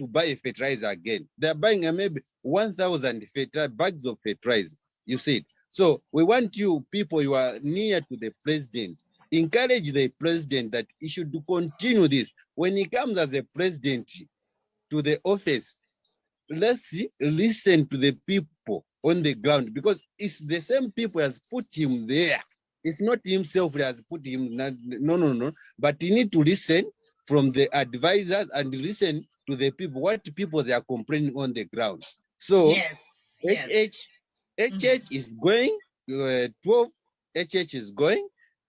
buy a fertilizer again? They're buying maybe 1,000 bags of fertilizer, you see it. So we want you people, you are near to the president, encourage the president that he should continue this. When he comes as a president to the office, let's listen to the people on the ground, because it's the same people has put him there. It's not himself that has put him, no. But you need to listen from the advisors and listen to the people, what people they are complaining on the ground. So yes. HH is going, 12 HH is going,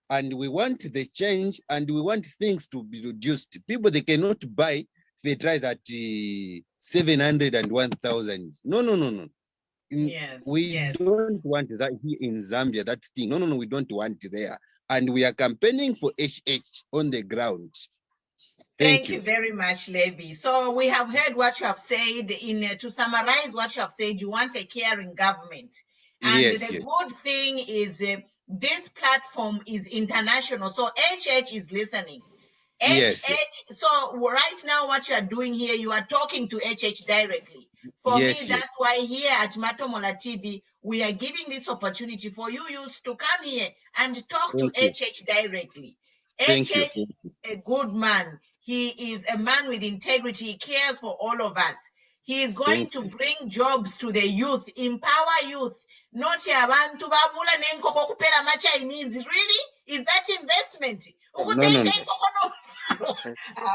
and we want the change, and we want things to be reduced. People, they cannot buy fertilizer at 700 and 1,000. No. We don't want that here in Zambia, that thing. No, we don't want it there. And we are campaigning for HH on the ground. Thank you very much, Levi. So we have heard what you have said. To summarize what you have said, you want a caring government. And the good thing is this platform is international. So HH is listening. So right now, what you are doing here, you are talking to HH directly. For me, that's why here at Matomola TV, we are giving this opportunity for you youths to come here and talk to HH directly. HH, a good man. He is a man with integrity. He cares for all of us. He is going to bring jobs to the youth, empower youth. Not abantu babula nenkoko kupera ma Chinese. Really? Is that investment?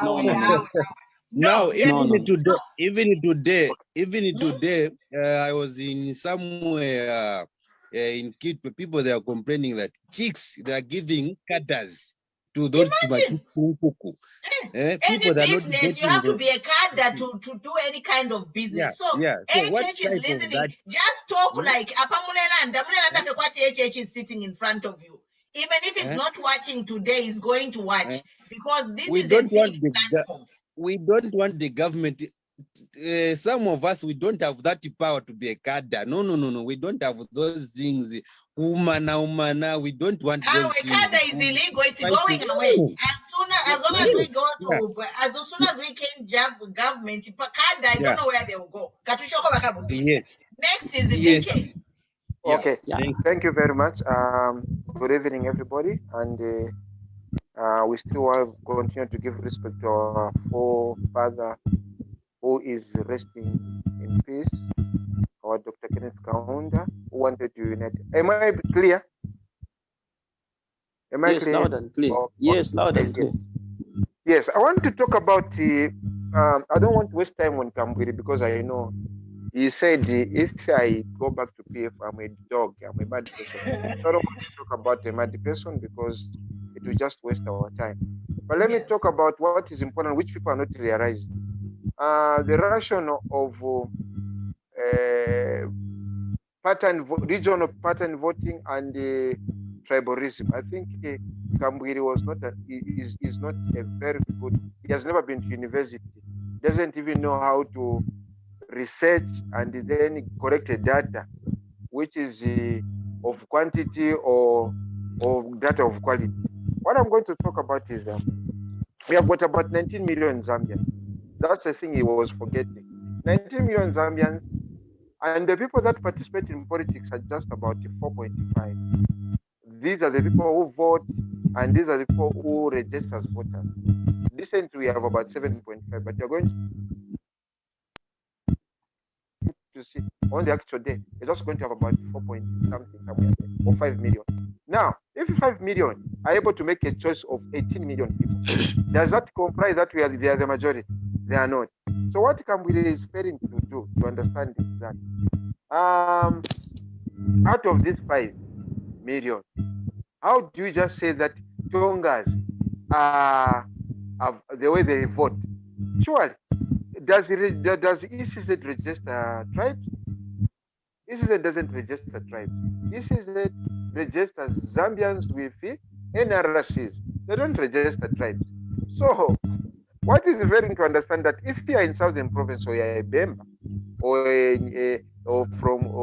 No. Now, No, even today, I was in somewhere in Kitwe. People, they are complaining that chicks, they are giving cutters to those imagine. people Any that are not business, you getting have to the, be a cadre to do any kind of business. So So what HH is type of listening. that? Just talk like Apamulela what HH is sitting in front of you. Even if he's not watching today, he's going to watch because this We is a don't want big the platform. we don't want the government. Some of us, we don't have that power to be a cadre. No. We don't have those things. Umana. We don't want those A things. cadre is illegal. It's going away. As long as we go to, as soon as we can jump government, cadre, I don't know where they will go. Yes. Next is Yes. DK. Okay. Thank you very much. Good evening, everybody, and we still have continue to give respect to our forefather who is resting in peace, our Dr. Kenneth Kaunda, who wanted to unite. Am I clear? Am I Yes, clear? loud and clear. Oh, Yes, loud and clear. Yes, I want to talk about I don't want to waste time on Kambwili because I know he said if I go back to PF, I'm a dog, I'm a bad person. So I don't want to talk about a mad person because it will just waste our time. But let me talk about what is important, which people are not realizing. The rationale of regional pattern voting and tribalism. I think Kambwili was not is not a very good. He has never been to university. Doesn't even know how to research and then correct the data, which is of quantity or data of quality. What I'm going to talk about is we have got about 19 million Zambians. That's the thing he was forgetting. 19 million Zambians, and the people that participate in politics are just about 4.5. These are the people who vote, and these are the people who register as voters. Recently, we have about 7.5, but you're going to see on the actual day, you're just going to have about 4 point something somewhere there, or 5 million. Now, if 5 million are able to make a choice of 18 million people, does that comply that they are the majority? They are not. So what Kambwili is failing to do to understand is that out of these 5 million, how do you just say that Tongas are the way they vote? Surely, does ECZ register tribes? ECZ doesn't register tribes. ECZ registers Zambians with NRCs. They don't register tribes. So, what is very to understand that if you are in Southern Province or you are a Bemba or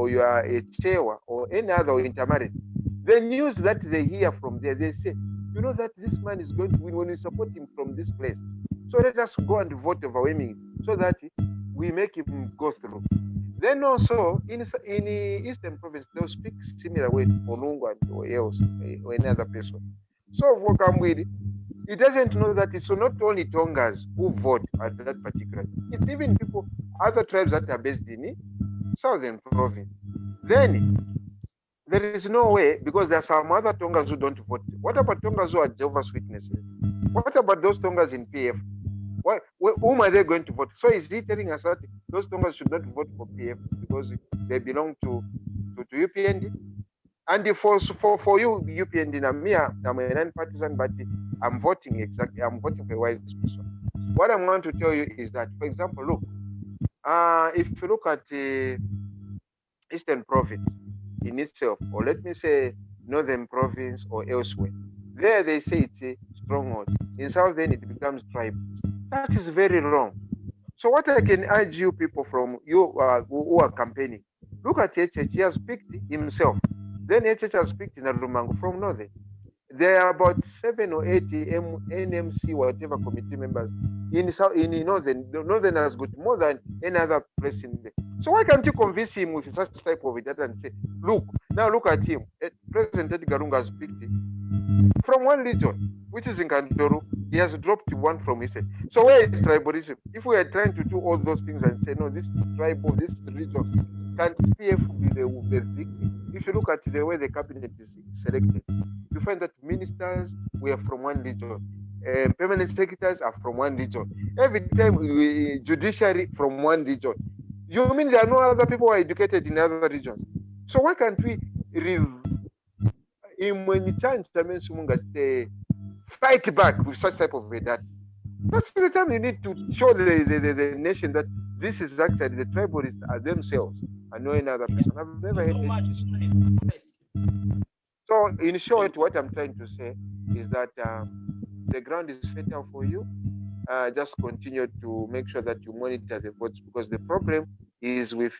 you are a Chewa or any other or intermarried, the news that they hear from there, they say, you know that this man is going to win when we support him from this place. So let us go and vote overwhelmingly so that we make him go through. Then also in Eastern Province, they'll speak similar way for Lungu or else or any other person. So for Kambwili, he doesn't know that it's not only Tongas who vote at that particular. It's even people, other tribes that are based in Southern Province. Then there is no way, because there are some other Tongas who don't vote. What about Tongas who are Jehovah's Witnesses? What about those Tongas in PF? Whom are they going to vote? So is he telling us that those Tongas should not vote for PF because they belong to UPND? And for you, UPND, I'm a non-partisan, but I'm voting exactly. I'm voting for a wise person. What I'm going to tell you is that, for example, look, if you look at Eastern Province in itself, or let me say Northern Province or elsewhere, there they say it's a stronghold. In Southern, it becomes tribe. That is very wrong. So what I can urge you people from you who are campaigning, look at HH. He has picked himself. Then HH has picked Narumango from Northern. There are about 7 or 8 NMC whatever committee members in Northern. Northern has got more than any other place in there. So why can't you convince him with such type of data and say, look at him. President Edgar Lungu has picked him from one region, which is in Kantoru. He has dropped one from his head. So where is tribalism? If we are trying to do all those things and say, no, this tribe or this region, can PF be the victim? If you look at the way the cabinet is selected, you find that ministers were from one region. permanent secretaries are from one region. Every time judiciary from one region. You mean there are no other people who are educated in other regions? So why can't we fight back with such type of data? That's the time you need to show the nation that this is actually the tribalists are themselves and no any other person. I've never heard it. So in short, what I'm trying to say is that the ground is fertile for you. Just continue to make sure that you monitor the votes, because the problem is with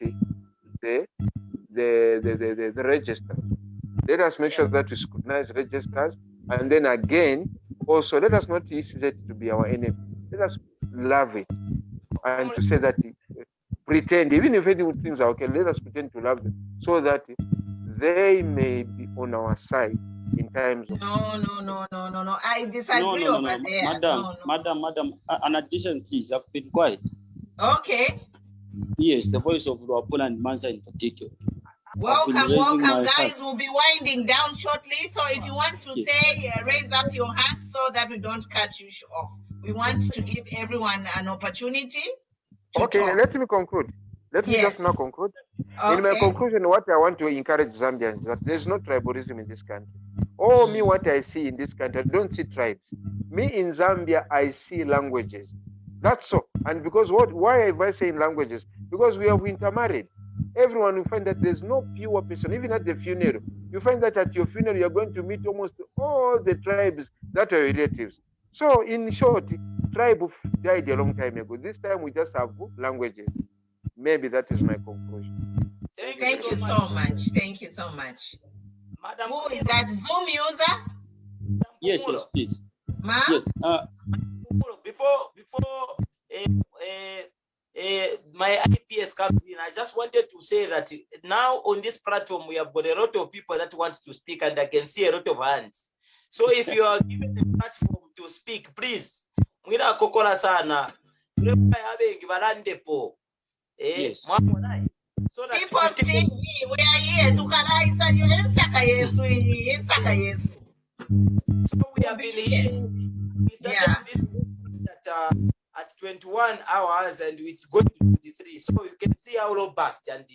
the register. Let us make sure that we scrutinize registers, and then again, also let us not use it to be our enemy. Let us love it, and to say that pretend, even if any things are okay, let us pretend to love them, so that they may be on our side in times of No. I disagree over there. Madam, an addition, please. I've been quiet. Okay. Yes, the voice of Luapula and Mansa in particular. Welcome, guys. We'll be winding down shortly. So if you want to say, raise up your hand so that we don't cut you off. We want to give everyone an opportunity to talk. Let me conclude. Let me just now conclude. Okay. In my conclusion, what I want to encourage Zambians is that there's no tribalism in this country. Me, what I see in this country, I don't see tribes. Me in Zambia, I see languages. That's so. And because why am I saying languages? Because we have intermarried. Everyone will find that there's no pure person, even at the funeral. You find that at your funeral, you're going to meet almost all the tribes that are relatives. So in short, tribe died a long time ago. This time we just have languages. Maybe that is my conclusion. Thank you so much. Thank you so much. Madam, who is that Zoom user? Yes, please. Ma? Yes. Before my IPS comes in, I just wanted to say that now on this platform we have got a lot of people that want to speak, and I can see a lot of hands. So if you are given the platform to speak, please. Mwina kokola sana. Yes. So that people TV, we are here to kalaisa you insaka Yesu. So we have been here. We started this at 21 hours and it's going to 23. So you can see how robust and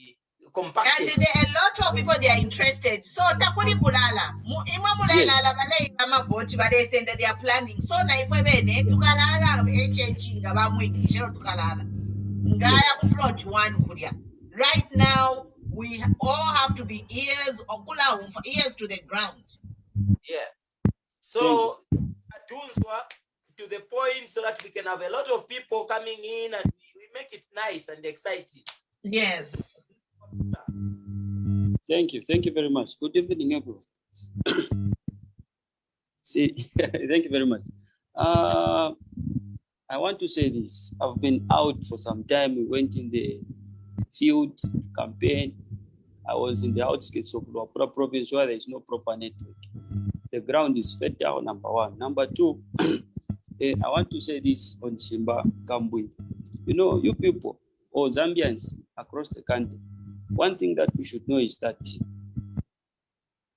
compacted. And there are a lot of people, they are interested. So takuli kulala. Imamulala bale amavoti bale send they are planning. So na ifwe bene tukalala HH ngaba mwingi shero tukalala. Ngaya ku floor one kulia. Right now we all have to be ears to the ground. Yes. So to the point so that we can have a lot of people coming in and we make it nice and exciting. Yes. Thank you very much. Good evening, everyone. Thank you very much. I want to say this. I've been out for some time. We went in the field to campaign. I was in the outskirts of Luapula province where there is no proper network. The ground is fertile, number one. Number two, I want to say this on Chimba Kambwili. You know, you people, or Zambians across the country, one thing that we should know is that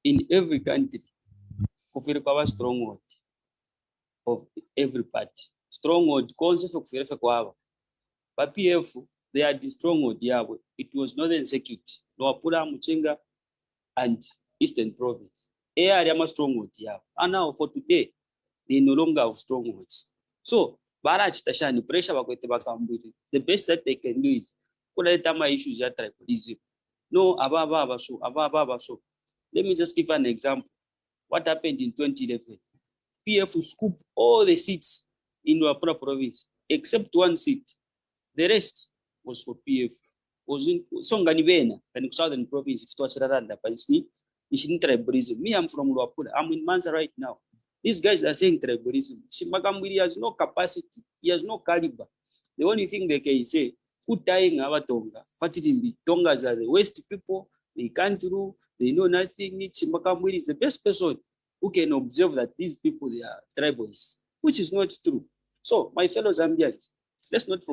in every country, kufirika stronghold of every party. Stronghold, concept of kufirika but PF, they are the stronghold. It was Northern Security, Luapula, Muchinga, and Eastern Province. Area stronghold. And now for today, they no longer have strongholds. So, the pressure the best that they can do is my issues are tribalism. No, so. Let me just give an example. What happened in 2011? PF scooped all the seats in Luapula province except one seat. The rest was for PF. Was in Songanibena and Southern Province. If tribalism. Me, I'm from Luapula. I'm in Mansa right now. These guys are saying tribalism. Kambwili has no capacity. He has no caliber. The only thing they can say, who dying our Tonga? Tongas are the West people. They can't rule. They know nothing. Kambwili is the best person who can observe that these people, they are tribals, which is not true. So, my fellow Zambians, let's not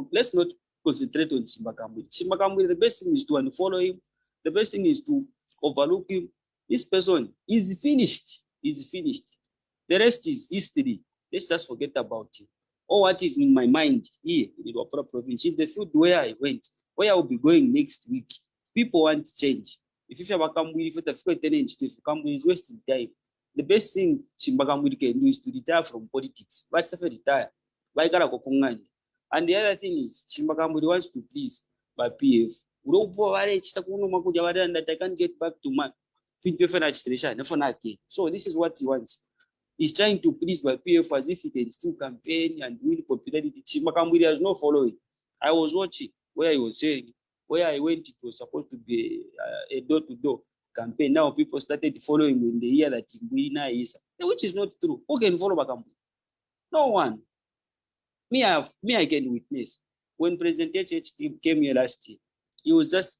concentrate on Kambwili. Kambwili, the best thing is to unfollow him. The best thing is to overlook him. This person is finished. The rest is history. Let's just forget about it. All what is in my mind here in the Wapara province, in the field where I went, where I will be going next week, people want change. If you have a Kambwili, if you have a tenant, if Kambwili is wasting time, the best thing Chimba Kambwili can do is to retire from politics. Why stuff retire? Why gotta go Kongani? And the other thing is, Chimba Kambwili wants to please by PF. That I can't get back to my so this is what he wants. He's trying to please by PF as if he can still campaign and win popularity. Chimba Kambwili has no following. I was watching where he was saying, where I went, it was supposed to be a door-to-door campaign. Now people started following when they hear that Chimbuina is, which is not true. Who can follow Kambwili? No one. Me, I can witness. When President HH came here last year, he was just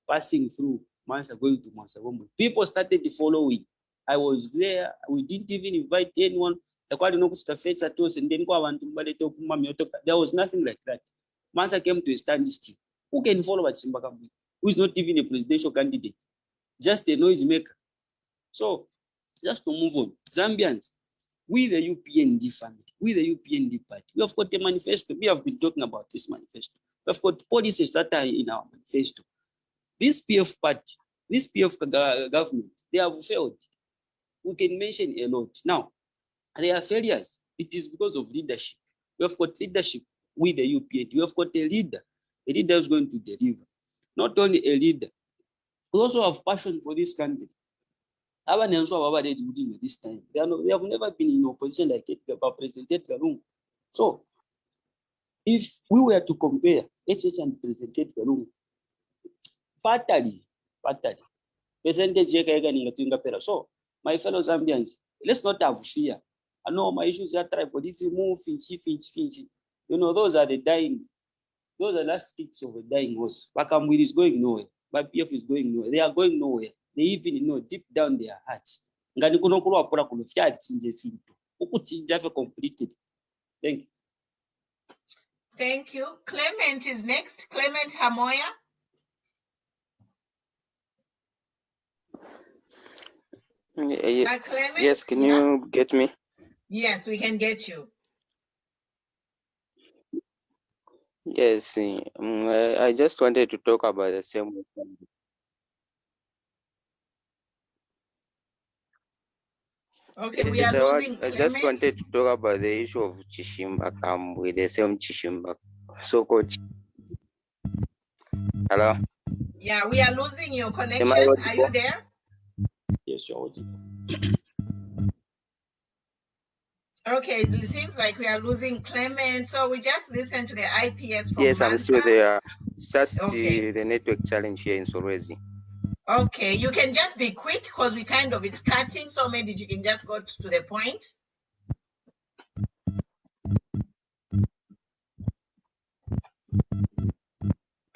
passing through Mansa, going to Mansa. People started following. I was there. We didn't even invite anyone. There was nothing like that. Mansa came to a standstill. Who can follow Chimba Kambwili? Who is not even a presidential candidate? Just a noise maker. So, just to move on, Zambians, we the UPND family, we the UPND party, we have got a manifesto. We have been talking about this manifesto. We have got policies that are in our manifesto. This PF party, this PF government, they have failed. We can mention a lot. Now, there are failures. It is because of leadership. We have got leadership with the UPND. We have got a leader who is going to deliver. Not only a leader, we also have passion for this country. This time. They have never been in opposition like President Edgar Lungu. So, if we were to compare HH and President Edgar Lungu, percentage. So, my fellow Zambians, let's not have fear. I know my issues are tribalism, finchy. You know, those are the dying, those are the last kicks of a dying horse. Kambwili is going nowhere. PF is going nowhere. They are going nowhere. They even know deep down their hearts. Thank you. Thank you. Clement is next. Clement Hamoya. Clement? Yes, can you get me? Yes, we can get you. Yes, I just wanted to talk about the same. Okay, we are losing I just wanted to talk about the issue of Chishimba with the same Chishimba, so-called. Hello? Yeah, we are losing your connection. Are you there? Yes, you're audible. Okay, it seems like we are losing Clement. So we just listened to the IPS from Yes, I'm still there. Just okay. The network challenge here in Solwezi. Okay, you can just be quick because it's cutting, so maybe you can just go to the point.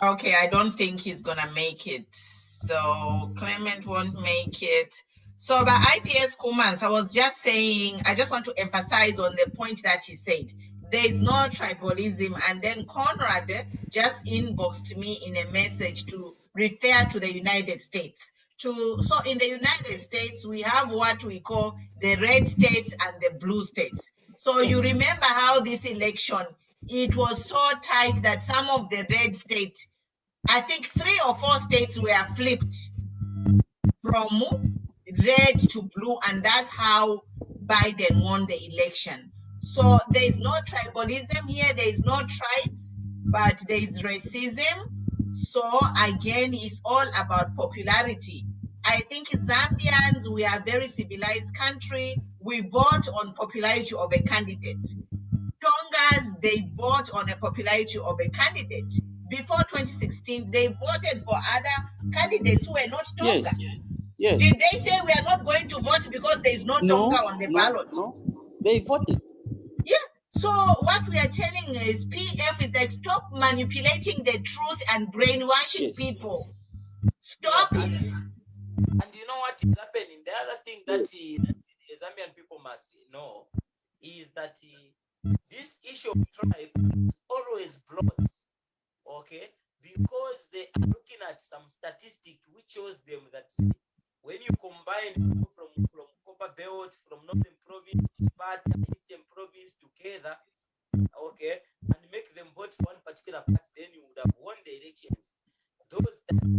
Okay, I don't think he's gonna make it. So Clement won't make it. So by IPS Kumans, I was just saying, I just want to emphasize on the point that he said. There is no tribalism. And then Conrad just inboxed me in a message to refer to the United States. So in the United States, we have what we call the red states and the blue states. So you remember how this election, it was so tight that some of the red states, I think 3 or 4 states were flipped from red to blue, and that's how Biden won the election. So there is no tribalism here, there is no tribes, but there is racism. So again, it's all about popularity. I think Zambians, we are a very civilized country. We vote on popularity of a candidate. Tongas, they vote on a popularity of a candidate. Before 2016, they voted for other candidates who were not Tonga. Yes. Did they say we are not going to vote because there is no Tonga on the ballot? No, they voted. Yeah. So what we are telling is PF is like, stop manipulating the truth and brainwashing people. Stop it. And you know what is happening? The other thing that the Zambian people must know is that this issue of tribe is always brought, okay, because they are looking at some statistic which shows them that when you combine from Copper Belt, from Northern Province, Eastern Province,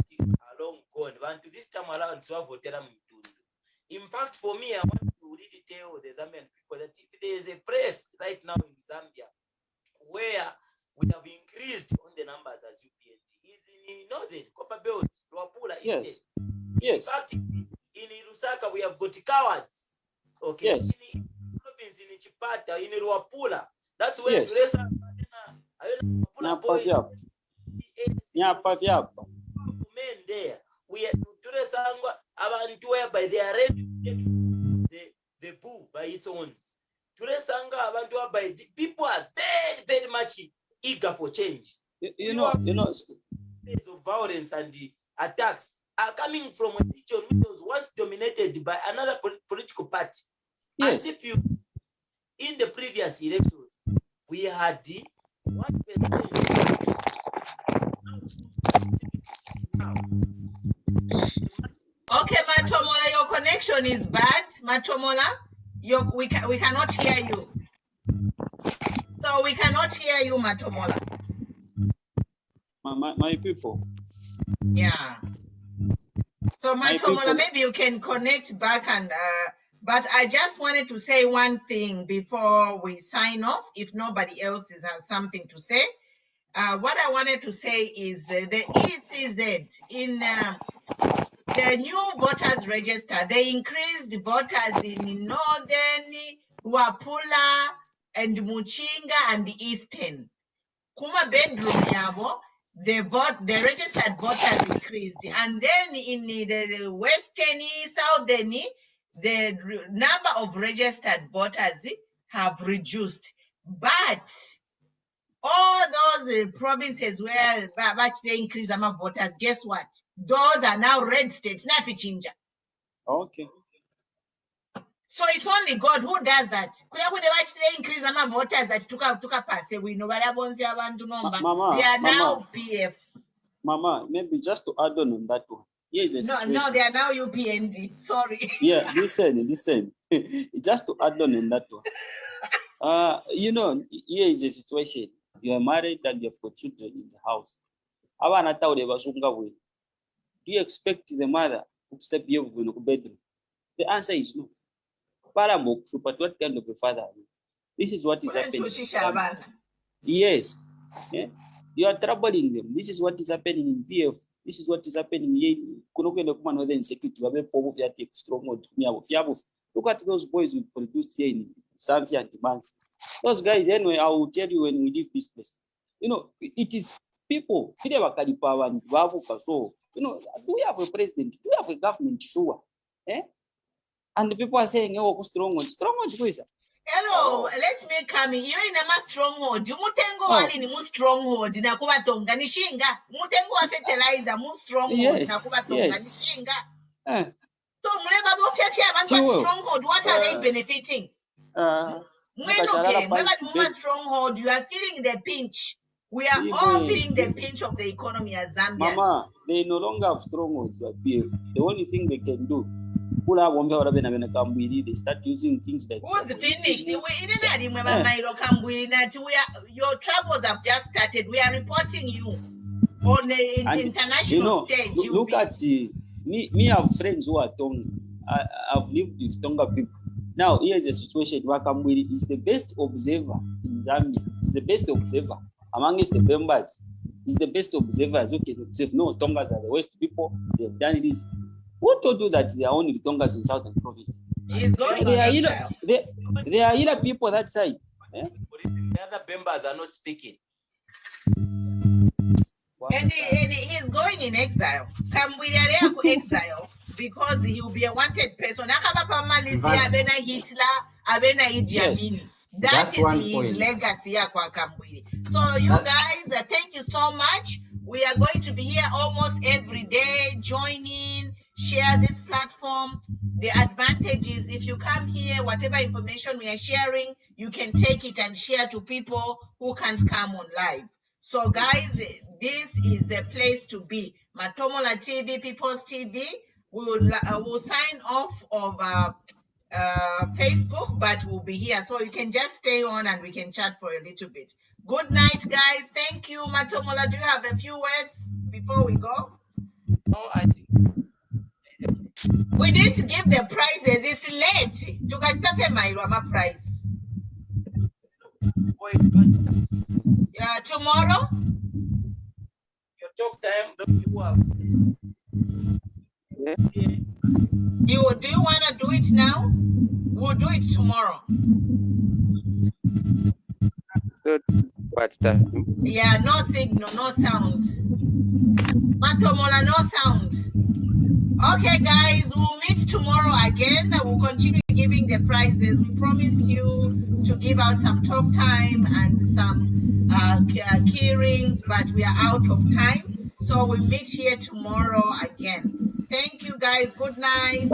politics are long gone. But to this time around, in fact, for me, I want to really tell the Zambian people that if there is a place right now in Zambia where we have increased on the numbers as UPND, is in Northern Copper Belt, Luapula, Yes. In fact, in Lusaka, we have got cowards. Okay. Yes. In province, in Chipata, in Luapula, that's where Yes. men there. We are abantu whereby they are ready to get the bull by its own. People are very, very much eager for change. You know, of violence and the attacks are coming from a region which was once dominated by another political party. Yes. And if you, in the previous elections, we had the 1%. Okay, Matomola, your connection is bad. Matomola, we cannot hear you. So we cannot hear you, Matomola. My people. Yeah. So Matomola, maybe you can connect back and but I just wanted to say one thing before we sign off, if nobody else has something to say. What I wanted to say is the ECZ in the new voters register, they increased voters in Northern, Luapula, and Muchinga and Eastern. Kuma bedroom yabo, the registered voters increased. And then in the Western, Southern, the number of registered voters have reduced. But all those provinces where they increase among voters, guess what? Those are now red states. Okay. So it's only God who does that. They increase among voters that we know Mama, they are now Mama. PF. Mama, maybe just to add on that one. Here is a situation. No, they are now UPND. Sorry. Yeah, listen. Just to add on that one. You know, here is a situation. You are married and you have got children in the house. Do you expect the mother to step here in the bedroom? The answer is no. But what kind of a father are you? This is what is happening. Yes. Yeah. You are troubling them. This is what is happening in PF. This is what is happening here. Look at those boys we produced here in Zambia and Mans. Those guys, anyway, I will tell you when we leave this place. You know, it is people. So, you know, do we have a president? Do we have a government? Sure. Eh? And the people are saying, oh, stronghold. Stronghold, who is it? Hello, let me come in. You're in a stronghold. You mutengo wali ni mu stronghold na kubatonga nishinga. Mutengo wa fertilizer mu stronghold na kubatonga nishinga. So muleba bofya abantu stronghold, what are they benefiting? Stronghold, you are feeling the pinch. We are all feeling the pinch of the economy as Zambians. Mama, they no longer have strongholds like PF. The only thing they can do, they start using things like who's finished? Your troubles have just started. We are reporting you on the international stage. Look at me. I have friends who are Tonga. I've lived with Tonga people. Now, here's a situation where Kambwili is the best observer in Zambia. He's the best observer amongst the members. He's the best observer. Who can observe. No, Tongas are the West people. They have done this. Who told you that there are only Tongas in Southern Province? There are either people that side. Eh? The other members are not speaking. And he's going in exile. Kambwili exile. Because he will be a wanted person. Hitler, yes. That is his legacy. So you guys, thank you so much. We are going to be here almost every day. Join in, share this platform. The advantage is if you come here, whatever information we are sharing, you can take it and share to people who can't come on live. So guys, this is the place to be. Matomola TV, People's TV. We'll sign off of Facebook, but we'll be here. So you can just stay on and we can chat for a little bit. Good night, guys. Thank you. Matomola, do you have a few words before we go? No, I think We need to give the prizes. It's late. Tukatake my prize. Yeah, tomorrow. your talk time, don't you have? Do you want to do it now? We'll do it tomorrow. What's that? Yeah, no signal, no sound. Matomola, no sound. Okay, guys, we'll meet tomorrow again. We'll continue giving the prizes. We promised you to give out some talk time and some key rings, but we are out of time. So we'll meet here tomorrow again. Thank you, guys. Good night.